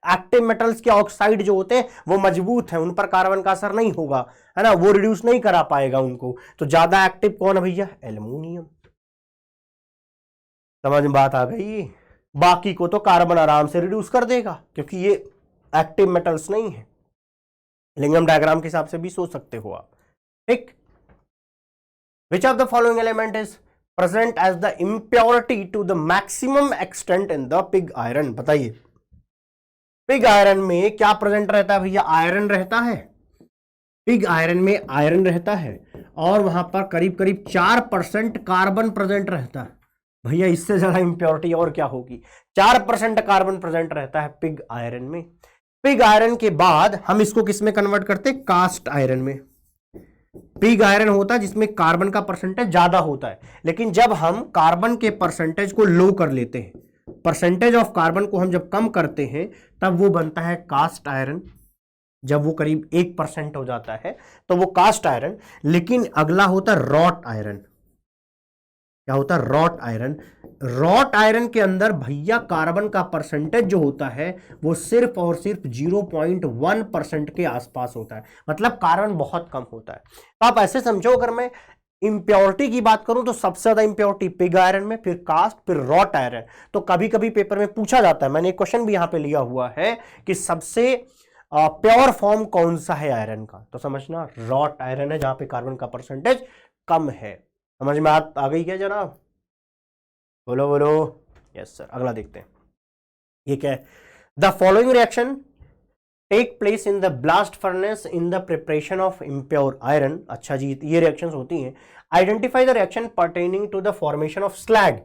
Speaker 1: एक्टिव मेटल्स के ऑक्साइड जो होते हैं वो मजबूत हैं, उन पर कार्बन का असर नहीं होगा, है ना, वो रिड्यूस नहीं करा पाएगा उनको। तो ज्यादा एक्टिव कौन है भैया? एल्युमिनियम। समझ में बात आ गई? बाकी को तो कार्बन आराम से रिड्यूस कर देगा क्योंकि ये एक्टिव मेटल्स नहीं है। इलिंगम डायग्राम के हिसाब से भी सोच सकते हो आप। ठीक, which of the following element is present as the impurity to the maximum extent in the pig iron. बताइए पिग आयरन में क्या प्रेजेंट रहता है भैया? आयरन रहता है। पिग आयरन में आयरन रहता है और वहां पर करीब करीब 4% कार्बन प्रेजेंट रहता है। भैया इससे ज्यादा इंप्योरिटी और क्या होगी? 4% कार्बन प्रेजेंट रहता है पिग आयरन में। पिग आयरन के बाद हम इसको किस में कन्वर्ट करते हैं? कास्ट आयरन में। पिग आयरन होता है जिसमें कार्बन का परसेंटेज ज्यादा होता है, लेकिन जब हम कार्बन के परसेंटेज को लो कर लेते हैं, परसेंटेज ऑफ कार्बन को हम जब कम करते हैं, तब वो बनता है कास्ट आयरन। जब वो करीब 1% हो जाता है तो वो कास्ट आयरन। लेकिन अगला होता है रॉट आयरन। क्या होता है? Wrought iron. रॉट आयरन के अंदर भैया कार्बन का परसेंटेज जो होता है वो सिर्फ और सिर्फ 0.1% के आसपास होता है, मतलब कार्बन बहुत कम होता है। तो आप ऐसे समझो, अगर मैं इंप्योरिटी की बात करूं तो सबसे ज्यादा इंप्योरिटी पिग आयरन में, फिर कास्ट, फिर रॉट आयरन। तो कभी कभी पेपर में पूछा जाता है, मैंने एक क्वेश्चन भी यहां पे लिया हुआ है कि सबसे प्योर फॉर्म कौन सा है आयरन का, तो समझना रॉट आयरन है जहां पे कार्बन का परसेंटेज कम है। समझ में आ गई क्या जनाब? बोलो बोलो। Yes sir. अगला देखते हैं, ये क्या है? The following reaction take place in the blast furnace in the preparation of impure iron. अच्छा जी, ये रिएक्शंस होती हैं। Identify the reaction pertaining to the formation of slag.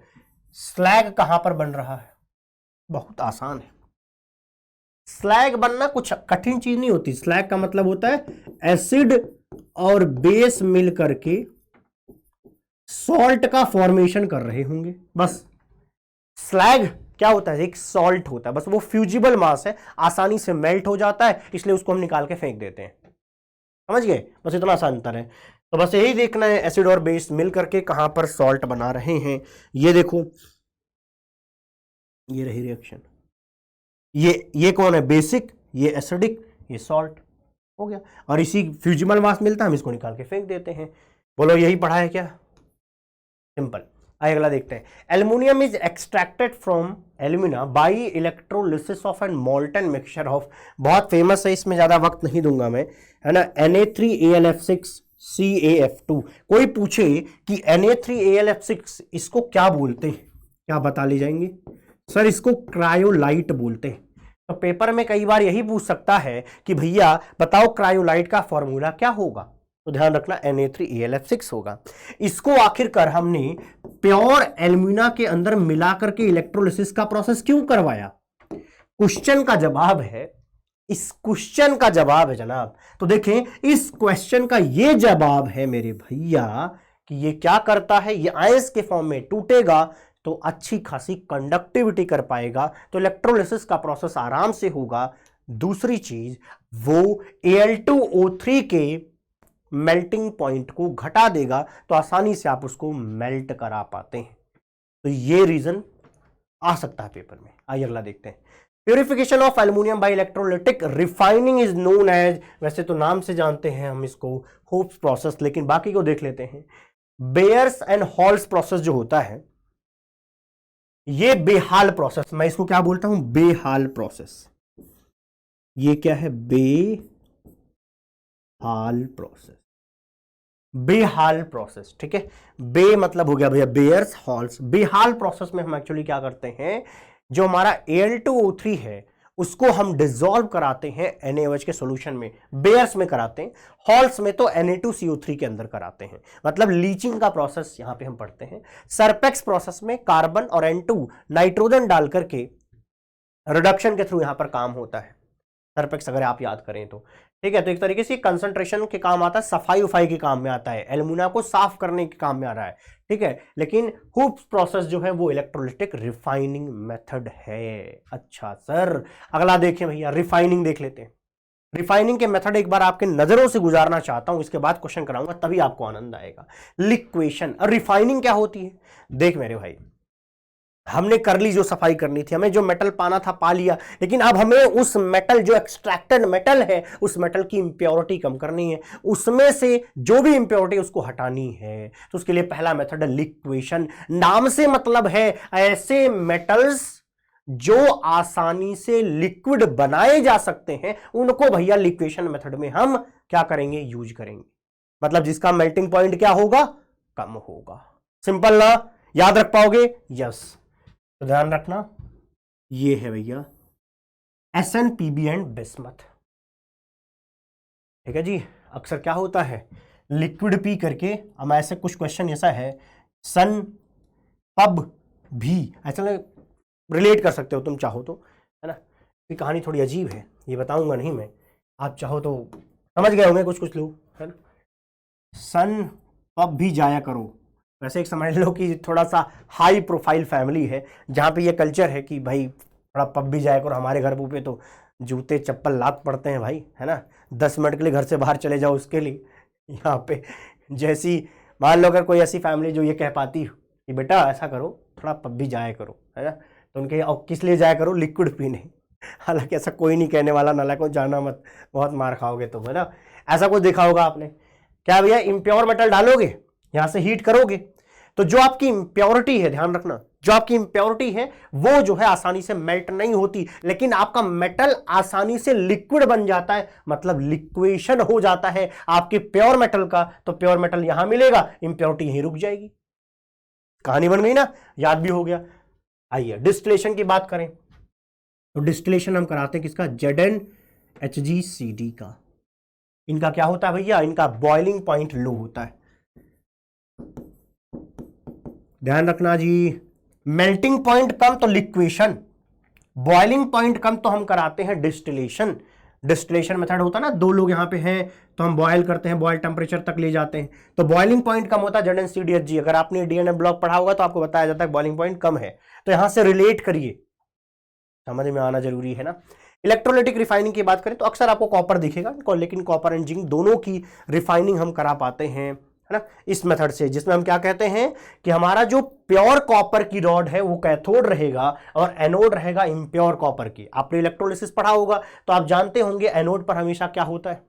Speaker 1: Slag कहां पर बन रहा है? बहुत आसान है। स्लैग बनना कुछ कठिन चीज नहीं होती। स्लैग का मतलब होता है एसिड और बेस मिल करके सॉल्ट का फॉर्मेशन कर रहे होंगे, बस। स्लैग क्या होता है? एक सॉल्ट होता है, बस वो फ्यूजिबल मास है, आसानी से मेल्ट हो जाता है, इसलिए उसको हम निकाल के फेंक देते हैं। समझ गए? बस इतना आसान अंतर है। तो बस यही देखना है, एसिड और बेस मिल करके कहां पर सॉल्ट बना रहे हैं। ये देखो, ये रही रिएक्शन। ये कौन है? बेसिक, ये एसिडिक, ये सॉल्ट। हो गया। और इसी फ्यूजिबल मास मिलता है, हम इसको निकाल के फेंक देते हैं। बोलो यही पढ़ा है क्या? सिंपल। आइए अगला देखते हैं। Aluminium is extracted from alumina by electrolysis of an molten mixture of. बहुत फेमस है, इसमें ज्यादा वक्त नहीं दूंगा मैं, है ना। Na3Al6CaF2। कोई पूछे कि Na3Al6 इसको क्या बोलते हैं, क्या बता ले जाएंगे? सर इसको क्रायोलाइट बोलते हैं। तो पेपर में कई बार यही पूछ सकता है कि भैया बताओ क्रायोलाइट का फॉर्मूला क्या होगा, तो ध्यान रखना Na3Al6 होगा। इसको आखिरकार हमने प्योर एल्यूमिना के अंदर मिलाकर के इलेक्ट्रोलिसिस का प्रोसेस क्यों करवाया? क्वेश्चन का जवाब है, इस क्वेश्चन का जवाब है जनाब। तो देखें, इस क्वेश्चन का ये जवाब है मेरे भैया कि ये क्या करता है, ये आयंस के फॉर्म में टूटेगा तो अच्छी खासी कंडक्टिविटी कर पाएगा, तो इलेक्ट्रोलिसिस का प्रोसेस आराम से होगा। दूसरी चीज, वो Al2O3 के मेल्टिंग पॉइंट को घटा देगा, तो आसानी से आप उसको मेल्ट करा पाते हैं। तो ये रीजन आ सकता है पेपर में। आइए अगला देखते हैं। Purification of aluminium by electrolytic refining is known as, वैसे तो नाम से जानते हैं हम इसको होप्स प्रोसेस, लेकिन बाकी को देख लेते हैं। बेयर्स एंड हॉल्स प्रोसेस जो होता है, ये बेहाल प्रोसेस, मैं इसको क्या बोलता हूं? बेहाल प्रोसेस। ये क्या है? बेहाल प्रोसेस। बेहाल प्रोसेस, ठीक है। बे मतलब हो गया भैया बेयर्स, हॉल्स। बेहाल प्रोसेस में हम एक्चुअली क्या करते हैं, जो हमारा Al2O3 है उसको हम डिसॉल्व कराते हैं NaOH के सॉल्यूशन में। बेयर्स में कराते हैं, हॉल्स में तो Na2CO3 के अंदर कराते हैं। मतलब लीचिंग का प्रोसेस यहां पे हम पढ़ते हैं। सरपेक्स प्रोसेस में कार्बन और N2 नाइट्रोजन डाल करके रिडक्शन के थ्रू यहां पर काम होता है। सरपेक्स अगर आप याद करें तो, ठीक है। तो एक तरीके से कंसंट्रेशन के काम आता है, सफाई उफाई के काम में आता है, एल्यूमिना को साफ करने के काम में आ रहा है, ठीक है। लेकिन हुप्स प्रोसेस जो है वो इलेक्ट्रोलिटिक रिफाइनिंग मेथड है। अच्छा सर, अगला देखें भैया, रिफाइनिंग देख लेते हैं। रिफाइनिंग के मेथड एक बार आपके नजरों से गुजारना चाहता हूं, इसके बाद क्वेश्चन कराऊंगा, तभी आपको आनंद आएगा। लिक्वेशन और रिफाइनिंग क्या होती है? देख मेरे भाई, हमने कर ली जो सफाई करनी थी, हमें जो मेटल पाना था पा लिया, लेकिन अब हमें उस मेटल, जो एक्सट्रैक्टेड मेटल है, उस मेटल की इंप्योरिटी कम करनी है, उसमें से जो भी इंप्योरिटी उसको हटानी है। तो उसके लिए पहला मेथड है लिक्वेशन। नाम से मतलब है ऐसे मेटल्स जो आसानी से लिक्विड बनाए जा सकते हैं, उनको भैया लिक्वेशन मेथड में हम क्या करेंगे? यूज करेंगे। मतलब जिसका मेल्टिंग पॉइंट क्या होगा? कम होगा। सिंपल ना, याद रख पाओगे? यस। तो ध्यान रखना, ये है भैया SN, PB एंड बिस्मथ। ठीक है जी। अक्सर क्या होता है, लिक्विड पी करके, हम ऐसे कुछ क्वेश्चन ऐसा है, सन पब भी, ऐसा रिलेट कर सकते हो तुम चाहो तो, है ना। ये कहानी थोड़ी अजीब है, ये बताऊंगा नहीं मैं, आप चाहो तो समझ गए होंगे कुछ लोग, है ना। सन पब भी जाया करो, वैसे एक समझ लो कि थोड़ा सा हाई प्रोफाइल फैमिली है जहाँ पे ये कल्चर है कि भाई थोड़ा पब भी जाया करो। हमारे घर पे तो जूते चप्पल लात पड़ते हैं भाई, है ना। 10 मिनट के लिए घर से बाहर चले जाओ उसके लिए, यहाँ पे जैसी मान लो अगर कोई ऐसी फैमिली जो ये कह पाती कि बेटा ऐसा करो थोड़ा पब भी जाया करो, है ना, तो उनके और किस लिए जाया करो, लिक्विड पीने। हालांकि ऐसा कोई नहीं कहने वाला, नालायक को जाना मत, बहुत मार खाओगे तुम, है ना। ऐसा कुछ देखा होगा आपने, क्या भैया इम्प्योर मेटल डालोगे यहां से हीट करोगे तो जो आपकी इम्प्योरिटी है, ध्यान रखना, जो आपकी इम्प्योरिटी है वो जो है आसानी से मेल्ट नहीं होती, लेकिन आपका मेटल आसानी से लिक्विड बन जाता है, मतलब लिक्वेशन हो जाता है आपके प्योर मेटल का। तो प्योर मेटल यहां मिलेगा, इम्प्योरिटी यहीं रुक जाएगी। कहानी बन गई ना, याद भी हो गया। आइए डिस्टिलेशन की बात करें, तो डिस्टिलेशन हम कराते हैं किसका, ZnHgCd का। इनका क्या होता है भैया, इनका बॉइलिंग पॉइंट लो होता है। ध्यान रखना जी, मेल्टिंग पॉइंट कम तो लिक्वेशन, बॉइलिंग पॉइंट कम तो हम कराते हैं डिस्टिलेशन। डिस्टिलेशन मेथड होता है ना, दो लोग यहां पे हैं तो हम बॉयल करते हैं, बॉयल टेम्परेचर तक ले जाते हैं, तो बॉइलिंग पॉइंट कम होता है ZnCdHg। अगर आपने DNA ब्लॉक पढ़ा होगा तो आपको बताया जाता है बॉइलिंग पॉइंट कम है, तो यहां से रिलेट करिए, समझ में आना जरूरी है ना। इलेक्ट्रोलाइटिक रिफाइनिंग की बात करें तो अक्सर आपको कॉपर दिखेगा, लेकिन कॉपर एंड जिंक दोनों की रिफाइनिंग हम करा पाते हैं, है ना, इस मेथड से, जिसमें हम क्या कहते हैं कि हमारा जो प्योर कॉपर की रॉड है वो कैथोड रहेगा और एनोड रहेगा इम्प्योर कॉपर की। आपने इलेक्ट्रोलिसिस पढ़ा होगा तो आप जानते होंगे एनोड पर हमेशा क्या होता है,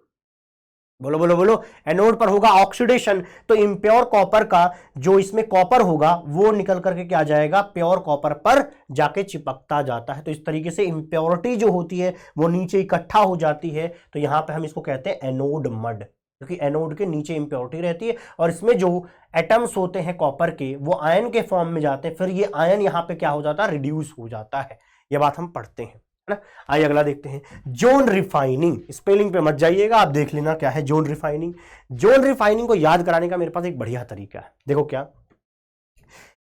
Speaker 1: बोलो बोलो बोलो, एनोड पर होगा ऑक्सीडेशन। तो इम्प्योर कॉपर का जो इसमें कॉपर होगा वो निकल करके क्या जाएगा, प्योर कॉपर पर जाके चिपकता जाता है। तो इस तरीके से इम्प्योरिटी जो होती है वो नीचे इकट्ठा हो जाती है, तो यहां पे हम इसको कहते हैं एनोड मड, क्योंकि एनोड के नीचे इम्प्योरिटी रहती है और इसमें जो एटम्स होते हैं कॉपर के वो आयन के फॉर्म में जाते हैं, फिर ये आयन यहाँ पे क्या हो जाता है, रिड्यूस हो जाता है। ये बात हम पढ़ते हैं, है ना। आइए अगला देखते हैं, जोन रिफाइनिंग। स्पेलिंग पे मत जाइएगा, आप देख लेना क्या है जोन रिफाइनिंग। जोन रिफाइनिंग को याद कराने का मेरे पास एक बढ़िया तरीका है, देखो क्या,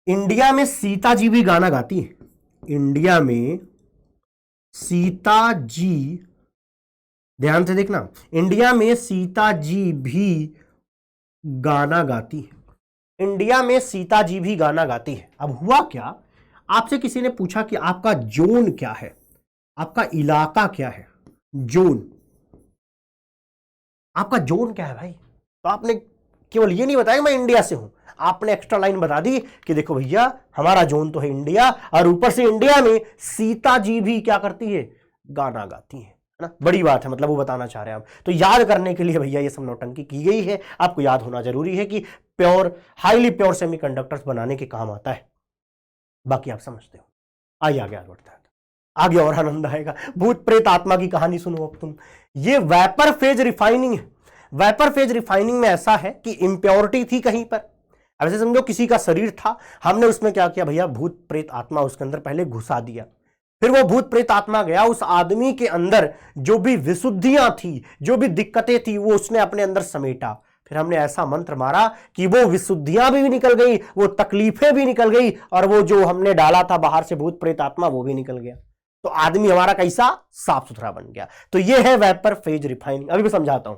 Speaker 1: इंडिया में सीता जी भी गाना गाती है, इंडिया में सीता जी, ध्यान से देखना, इंडिया में सीता जी भी गाना गाती है, इंडिया में सीता जी भी गाना गाती है। अब हुआ क्या, आपसे किसी ने पूछा कि आपका जोन क्या है, आपका इलाका क्या है, जोन, आपका जोन क्या है भाई, तो आपने केवल ये नहीं बताया मैं इंडिया से हूं, आपने एक्स्ट्रा लाइन बता दी कि देखो भैया हमारा जोन तो है इंडिया, और ऊपर से इंडिया में सीता जी भी क्या करती है, गाना गाती है ना। बड़ी बात है, मतलब वो बताना चाह रहे हैं आप। तो याद करने के लिए भैया ये सब नौटंकी की गई है, आपको याद होना जरूरी है कि प्योर, हाईली प्योर सेमीकंडक्टर्स बनाने के काम आता है, बाकी आप समझते हो। आइए आगे बढ़ते हैं, आगे और आनंद आएगा। भूत प्रेत आत्मा की कहानी सुनो अब तुम। ये वेपर फेज रिफाइनिंग है। वेपर फेज रिफाइनिंग में ऐसा है कि इंप्योरिटी थी कहीं पर, अब ऐसे समझो किसी का शरीर था, हमने उसमें क्या किया भैया, भूत प्रेत आत्मा उसके अंदर पहले घुसा दिया, फिर वो भूत प्रेत आत्मा गया उस आदमी के अंदर, जो भी विशुद्धियां थी, जो भी दिक्कतें थी वो उसने अपने अंदर समेटा, फिर हमने ऐसा मंत्र मारा कि वो विशुद्धियां भी निकल गई, वो तकलीफें भी निकल गई, और वो जो हमने डाला था बाहर से भूत प्रेत आत्मा वो भी निकल गया, तो आदमी हमारा कैसा, साफ सुथरा बन गया। तो ये है वेपर फेज रिफाइनिंग। अभी मैं समझाता हूं।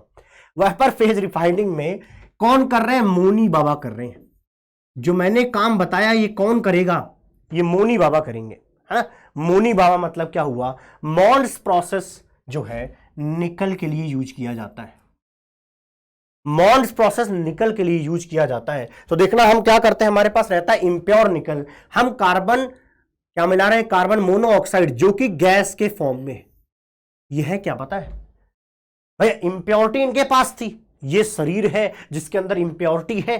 Speaker 1: वेपर फेज रिफाइनिंग में कौन कर रहे हैं, मोनी बाबा कर रहे हैं। जो मैंने काम बताया ये कौन करेगा, ये मोनी बाबा करेंगे, है ना। मोनी बाबा मतलब क्या हुआ, मॉन्ड्स प्रोसेस जो है निकल के लिए यूज किया जाता है, मॉन्ड्स प्रोसेस निकल के लिए यूज किया जाता है। तो देखना हम क्या करते हैं, हमारे पास रहता है इम्प्योर निकल, हम कार्बन क्या मिला रहे हैं, कार्बन मोनोऑक्साइड, जो कि गैस के फॉर्म में, यह है क्या पता है भैया, इंप्योरिटी इनके पास थी, ये शरीर है जिसके अंदर इंप्योरिटी है,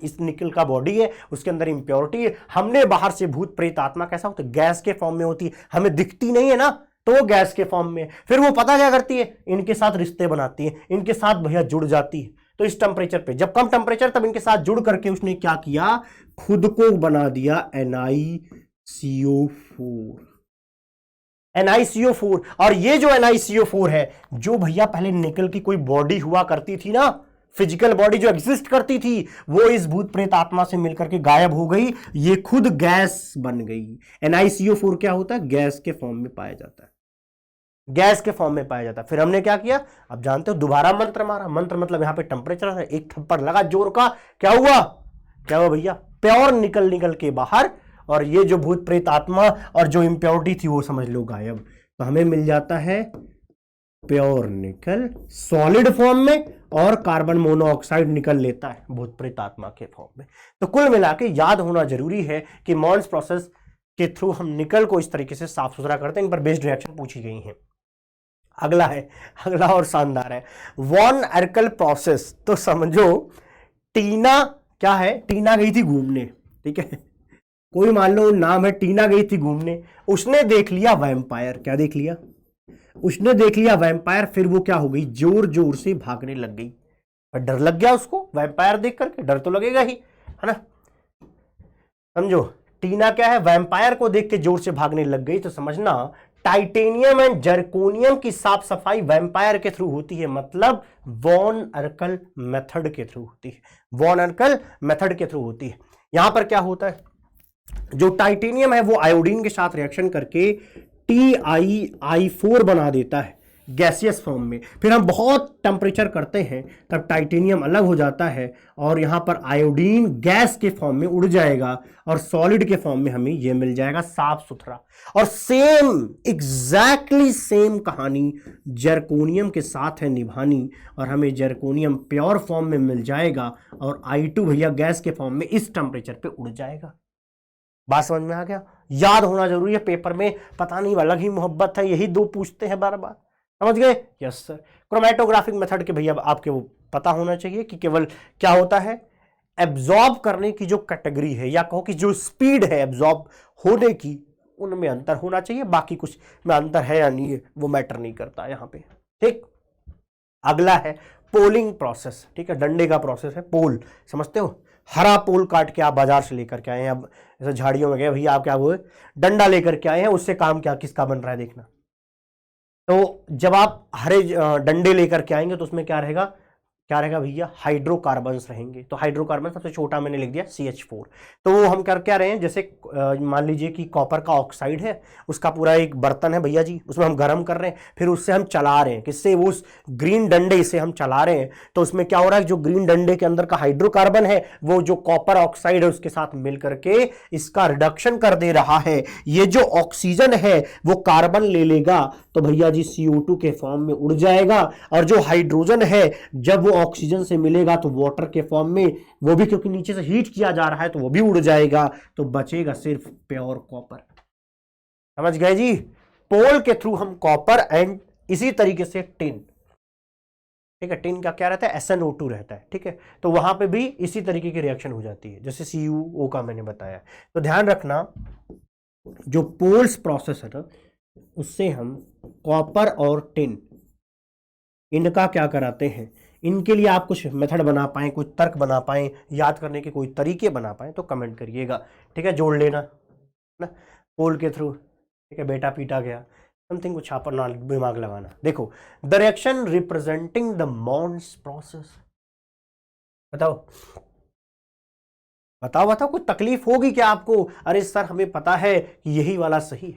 Speaker 1: इस निकल का बॉडी है उसके अंदर इंप्योरिटी है, हमने बाहर से भूत प्रेत आत्मा कैसा होता है, गैस के फॉर्म में होती है, हमें दिखती नहीं है ना, तो वो गैस के फॉर्म में, फिर वो पता क्या करती है, इनके साथ रिश्ते बनाती है, इनके साथ भैया जुड़ जाती है, तो इस टेम्परेचर पे जब कम टेम्परेचर, तब इनके साथ जुड़ करके उसने क्या किया, खुद को बना दिया NiCO4। NiCO4, और ये जो NiCO4 है, जो भैया पहले निकल की कोई बॉडी हुआ करती थी ना, फिजिकल बॉडी जो एग्जिस्ट करती थी, वो इस भूत प्रेत आत्मा से मिलकर के गायब हो गई, ये खुद गैस बन गई। NiCO4 क्या होता है, गैस के फॉर्म में पाया जाता है, गैस के फॉर्म में पाया जाता है। फिर हमने क्या किया, अब जानते हो, दोबारा मंत्र मारा। मंत्र मतलब यहां पे टेम्परेचर है, एक थप्पड़ लगा जोर का, क्या हुआ, क्या हुआ भैया, प्योर निकल के बाहर, और ये जो भूत प्रेत आत्मा और जो इम्प्योरिटी थी वो समझ लो गायब। तो हमें मिल जाता है प्योर निकल सॉलिड फॉर्म में, और कार्बन मोनोऑक्साइड निकल लेता है भूत प्रेत आत्मा के फॉर्म में। तो कुल मिला के याद होना जरूरी है कि मॉन्स प्रोसेस के थ्रू हम निकल को इस तरीके से साफ सुथरा करते हैं। इन पर बेस्ड रिएक्शन पूछी गई हैं। अगला है, अगला और शानदार है, वॉन एर्कल प्रोसेस। तो समझो टीना क्या है, टीना गई थी घूमने, ठीक है, कोई मान लो नाम है, टीना गई थी घूमने, उसने देख लिया वैम्पायर। क्या देख लिया, उसने देख लिया वैम्पायर। फिर वो क्या हो गई, जोर जोर से भागने लग गई। डर लग गया उसको वैम्पायर देख करके, डर तो लगेगा ही, है ना। समझो टीना क्या है, वैम्पायर को देख के जोर से भागने लग गई। तो समझना टाइटेनियम एंड जर्कोनियम की साफ सफाई वैम्पायर के थ्रू होती है, मतलब वॉन अर्कल मेथड के थ्रू होती है, वॉन अर्कल मेथड के थ्रू होती है। यहां पर क्या होता है, जो टाइटेनियम है वो आयोडीन के साथ रिएक्शन करके TiI4 बना देता है गैसियस फॉर्म में। फिर हम बहुत टेम्परेचर करते हैं, तब टाइटेनियम अलग हो जाता है, और यहां पर आयोडीन गैस के फॉर्म में उड़ जाएगा, और सॉलिड के फॉर्म में हमें यह मिल जाएगा साफ सुथरा। और सेम एग्जैक्टली सेम कहानी जर्कोनियम के साथ है निभानी, और हमें जर्कोनियम प्योर फॉर्म में मिल जाएगा, और I2 भैया गैस के फॉर्म में इस टेम्परेचर पे उड़ जाएगा। बात समझ में आ गया, याद होना जरूरी है, पेपर में पता नहीं अलग ही मोहब्बत है, यही दो पूछते हैं बार बार, समझ गए। Yes sir. क्रोमेटोग्राफिक मेथड के भैया आपके वो पता होना चाहिए कि केवल क्या होता है, एब्जॉर्ब करने की जो कैटेगरी है, या कहो कि जो स्पीड है एब्जॉर्ब होने की, उनमें अंतर होना चाहिए, बाकी कुछ में अंतर है या नहीं है वो मैटर नहीं करता यहां पे, ठीक। अगला है पोलिंग प्रोसेस, ठीक है, डंडे का प्रोसेस है पोल, समझते हो, हरा पोल काट के आप बाजार से लेकर के आए हैं, अब ऐसे झाड़ियों में गए भैया, आप क्या हुए, डंडा लेकर के आए हैं, उससे काम क्या किसका बन रहा है देखना। तो जब आप हरे डंडे लेकर के आएंगे तो उसमें क्या रहेगा, क्या रहेगा भैया, हाइड्रोकार्बन्स रहेंगे। तो हाइड्रोकार्बन सबसे छोटा मैंने लिख दिया CH4। तो वो हम कर क्या रहे हैं, जैसे मान लीजिए कि कॉपर का ऑक्साइड है, उसका पूरा एक बर्तन है भैया जी, उसमें हम गर्म कर रहे हैं, फिर उससे हम चला रहे हैं, किससे, वो उस ग्रीन डंडे से हम चला रहे हैं। तो उसमें क्या हो रहा है, जो ग्रीन डंडे के अंदर का हाइड्रोकार्बन है, वो जो कॉपर ऑक्साइड है उसके साथ मिल करके इसका रिडक्शन कर दे रहा है। ये जो ऑक्सीजन है वो कार्बन ले लेगा, तो भैया जी CO2 के फॉर्म में उड़ जाएगा, और जो हाइड्रोजन है जब वो ऑक्सीजन से मिलेगा तो वाटर के फॉर्म में, वो भी क्योंकि नीचे से हीट किया जा रहा है तो वो भी उड़ जाएगा, तो बचेगा सिर्फ प्योर कॉपर। समझ गए जी, पोल के थ्रू हम कॉपर एंड इसी तरीके से टिन, ठीक है, टिन का क्या रहता है, SnO2 रहता है, ठीक है, तो वहां पे भी इसी तरीके की रिएक्शन हो जाती है जैसे CuO का मैंने बताया। तो ध्यान रखना, जो पोल्स प्रोसेस है ना, उससे हम कॉपर और टिन इनका क्या कराते हैं, इनके लिए आप कुछ मेथड बना पाए, कुछ तर्क बना पाए, याद करने के कोई तरीके बना पाए तो कमेंट करिएगा, ठीक है, जोड़ लेना ना, पोल के थ्रू, ठीक है, बेटा पीटा गया, समथिंग कुछ आप ना दिमाग लगाना। देखो, the reaction representing the Mond's process, बताओ बताओ बताओ, कुछ तकलीफ होगी क्या आपको, अरे सर हमें पता है कि यही वाला सही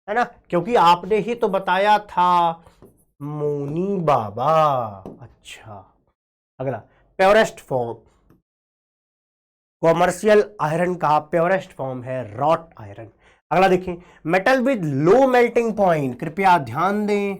Speaker 1: है ना, क्योंकि आपने ही तो बताया था मोनी बाबा। अच्छा, अगला प्योरेस्ट फॉर्म, कॉमर्शियल आयरन का प्योरेस्ट फॉर्म है रॉट आयरन। अगला देखिए, metal with low melting point, कृपया ध्यान दें,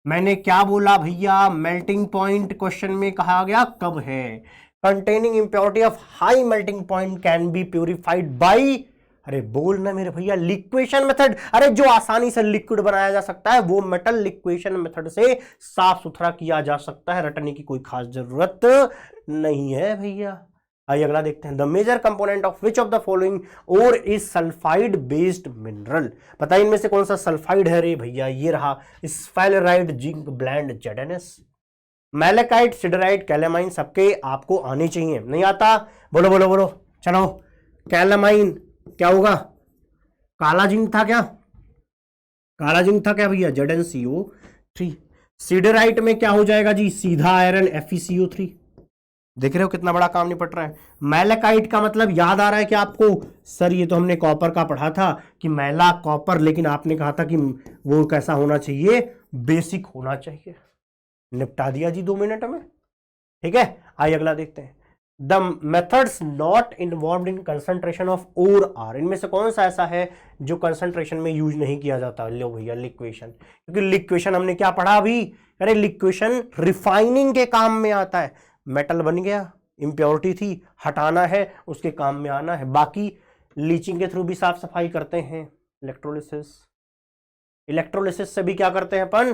Speaker 1: मैंने क्या बोला भैया, मेल्टिंग पॉइंट क्वेश्चन में कहा गया कब है, containing impurity of high melting point can be purified by, अरे बोल ना मेरे भैया, लिक्वेशन मेथड। अरे जो आसानी से लिक्विड बनाया जा सकता है वो मेटल लिक्वेशन मेथड से साफ सुथरा किया जा सकता है, रटने की कोई खास जरूरत नहीं है भैया। आइए अगला देखते हैं, the major component of which of the following ore is sulphide based mineral, बताइए इनमें से कौन सा सल्फाइड है रे भैया, ये रहा sphalerite zinc blende ZnS, malachite, siderite, calamine सबके आपको आने चाहिए। नहीं आता बोलो बोलो बोलो, चलो। कैलामाइन क्या होगा? काला जिंक था क्या? काला जिंक था क्या भैया? ZnCO3। सिडराइट में क्या हो जाएगा जी? सीधा आयरन FeCO3। देख रहे हो कितना बड़ा काम निपट रहा है। मैलेकाइट का मतलब याद आ रहा है कि आपको? सर ये तो हमने कॉपर का पढ़ा था कि मैला कॉपर, लेकिन आपने कहा था कि वो कैसा होना चाहिए? बेसिक होना चाहिए। निपटा दिया जी 2 मिनट में। ठीक है, आइए अगला देखते हैं। The methods not involve in concentration of ore are. इनमें से कौन सा ऐसा है जो कंसंट्रेशन में यूज नहीं किया जाता? लो भैया, लिक्वेशन। क्योंकि लिक्वेशन हमने क्या पढ़ा अभी? अरे लिक्वेशन रिफाइनिंग के काम में आता है। मेटल बन गया, इंप्योरिटी थी, हटाना है, उसके काम में आना है। बाकी लीचिंग के थ्रू भी साफ सफाई करते हैं। इलेक्ट्रोलिसिस, इलेक्ट्रोलिसिस से भी क्या करते हैं अपन?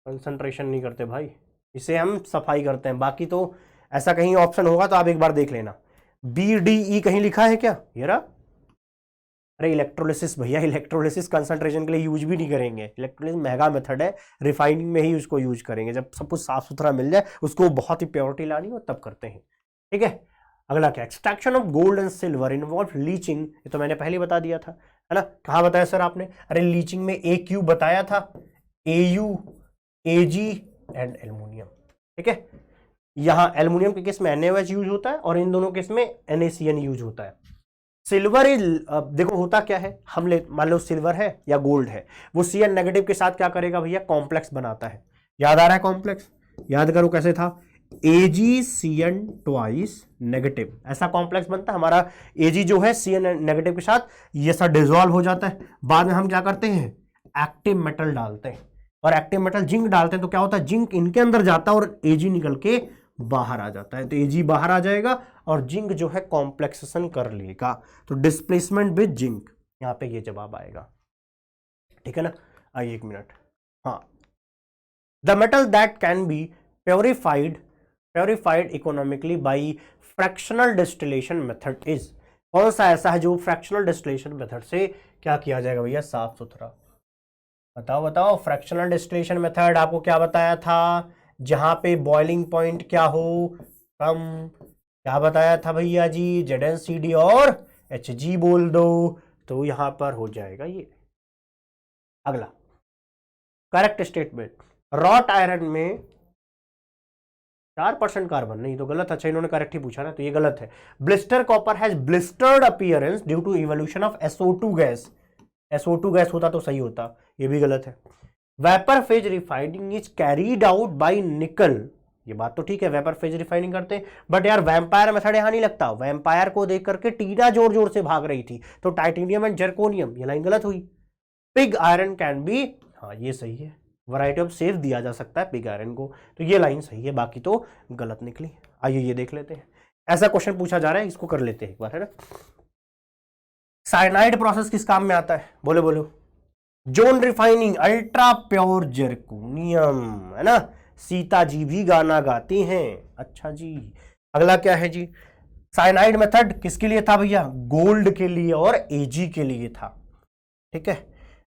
Speaker 1: कंसंट्रेशन नहीं करते भाई, इसे हम सफाई करते हैं। बाकी तो ऐसा कहीं ऑप्शन होगा तो आप एक बार देख लेना। BDE कहीं लिखा है क्या? ये रहा। अरे इलेक्ट्रोलिसिस भैया, इलेक्ट्रोलिसिस कंसंट्रेशन के लिए यूज भी नहीं करेंगे। इलेक्ट्रोलिसिस महंगा मेथड है, रिफाइनिंग में ही उसको यूज करेंगे। जब सब कुछ साफ सुथरा मिल जाए, उसको बहुत ही प्योरिटी लानी हो तब करते हैं। ठीक है, अगला क्या? Extraction of gold and silver involve leaching. ये तो मैंने पहले बता दिया था, है ना? कहाँ बताया सर आपने? अरे लीचिंग में AQ बताया था, AU, AG एंड एल्युमिनियम। ठीक है, यहां एल्युमिनियम के केस में NaOH यूज होता है और इन दोनों केस में NaCN यूज होता है। सिल्वर इज, देखो होता क्या है, हम ले मान लो सिल्वर है या गोल्ड है, वो CN नेगेटिव के साथ क्या करेगा भैया? कॉम्प्लेक्स बनाता है। याद आ रहा है कॉम्प्लेक्स? याद करो कैसे था? AgCN ट्वाइस नेगेटिव, ऐसा कॉम्प्लेक्स बनता है हमारा। Ag जो है CN नेगेटिव के साथ ये सब डिसॉल्व हो जाता है। बाद में हम क्या करते हैं? एक्टिव मेटल डालते हैं, और एक्टिव मेटल जिंक डालते हैं तो क्या होता है? जिंक इनके अंदर जाता है और Ag निकल के बाहर आ जाता है। तो Ag बाहर आ जाएगा और जिंक जो है कॉम्प्लेक्सेशन कर लेगा, तो डिस्प्लेसमेंट विद जिंक, यहां पे ये जवाब आएगा। ठीक है ना? आइए 1 मिनट। हाँ, the metal that can be purified economically by fractional distillation method is. कौन सा ऐसा है जो फ्रैक्शनल डिस्टिलेशन मेथड से क्या किया जाएगा भैया? साफ सुथरा। बताओ बताओ, फ्रैक्शनल डिस्टिलेशन मेथड आपको क्या बताया था? जहां पे बॉइलिंग पॉइंट क्या हो? कम। क्या बताया था भैया जी? ZnCD और Hg बोल दो, तो यहां पर हो जाएगा ये। अगला करेक्ट स्टेटमेंट, रॉट आयरन में 4% कार्बन, नहीं तो गलत। अच्छा, इन्होंने करेक्ट ही पूछा ना, तो ये गलत है। Blister copper has blistered appearance due to evolution of SO2 gas. SO2 gas होता तो सही होता, ये भी गलत है। Vapour phase refining is carried out by nickel, ये बात तो ठीक है, वेपर फेज रिफाइनिंग करते हैं, बट यार वैम्पायर मेथड यहां नहीं लगता। वैम्पायर को देख करके टीना जोर जोर से भाग रही थी, तो टाइटेनियम एंड जर्कोनियम, ये लाइन गलत हुई। पिग आयरन कैन बी, हाँ ये सही है, वैरायटी ऑफ सेफ दिया जा सकता है पिग आयरन को, तो ये लाइन सही है, बाकी तो गलत निकली। आइए ये देख लेते हैं, ऐसा क्वेश्चन पूछा जा रहा है, इसको कर लेते हैं एक बार, है ना। साइनाइड प्रोसेस किस काम में आता है? बोलो बोलो। Zone refining, ultra pure zirconium, है ना। सीता जी भी गाना गाती हैं। अच्छा जी, अगला क्या है जी? साइनाइड मेथड किसके लिए था भैया? गोल्ड के लिए और Ag के लिए था। ठीक है,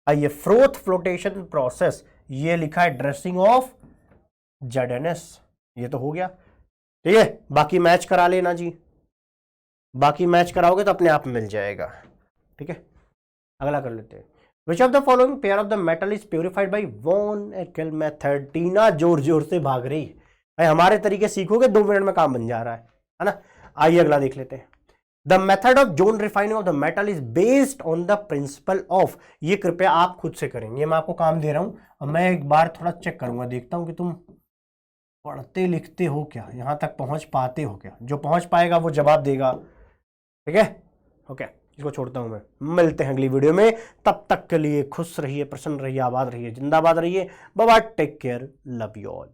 Speaker 1: आइए फ्रोथ फ्लोटेशन प्रोसेस, ये लिखा है ड्रेसिंग ऑफ ZnS, ये तो हो गया। ठीक है, बाकी मैच करा लेना जी, बाकी मैच कराओगे तो अपने आप मिल जाएगा। ठीक है, अगला कर लेते हैं। Which of the following pair of the metal is purified by von Eckel method? टीना जोर जोर से भाग रही है, हमारे तरीके सीखोगे 2 मिनट में काम बन जा रहा है ना। आइए अगला देख लेते हैं। The method of zone refining of the metal is based on the principle of, ये कृपया आप खुद से करेंगे, मैं आपको काम दे रहा हूं और मैं एक बार थोड़ा चेक करूंगा, देखता हूं कि तुम पढ़ते लिखते हो क्या, यहां तक पहुंच पाते हो क्या। जो पहुंच पाएगा वो जवाब देगा। ठीक है, ओके, इसको छोड़ता हूं मैं, मिलते हैं अगली वीडियो में। तब तक के लिए खुश रहिए, प्रसन्न रहिए, आबाद रहिए, जिंदाबाद रहिए। Bye bye, take care, love you all.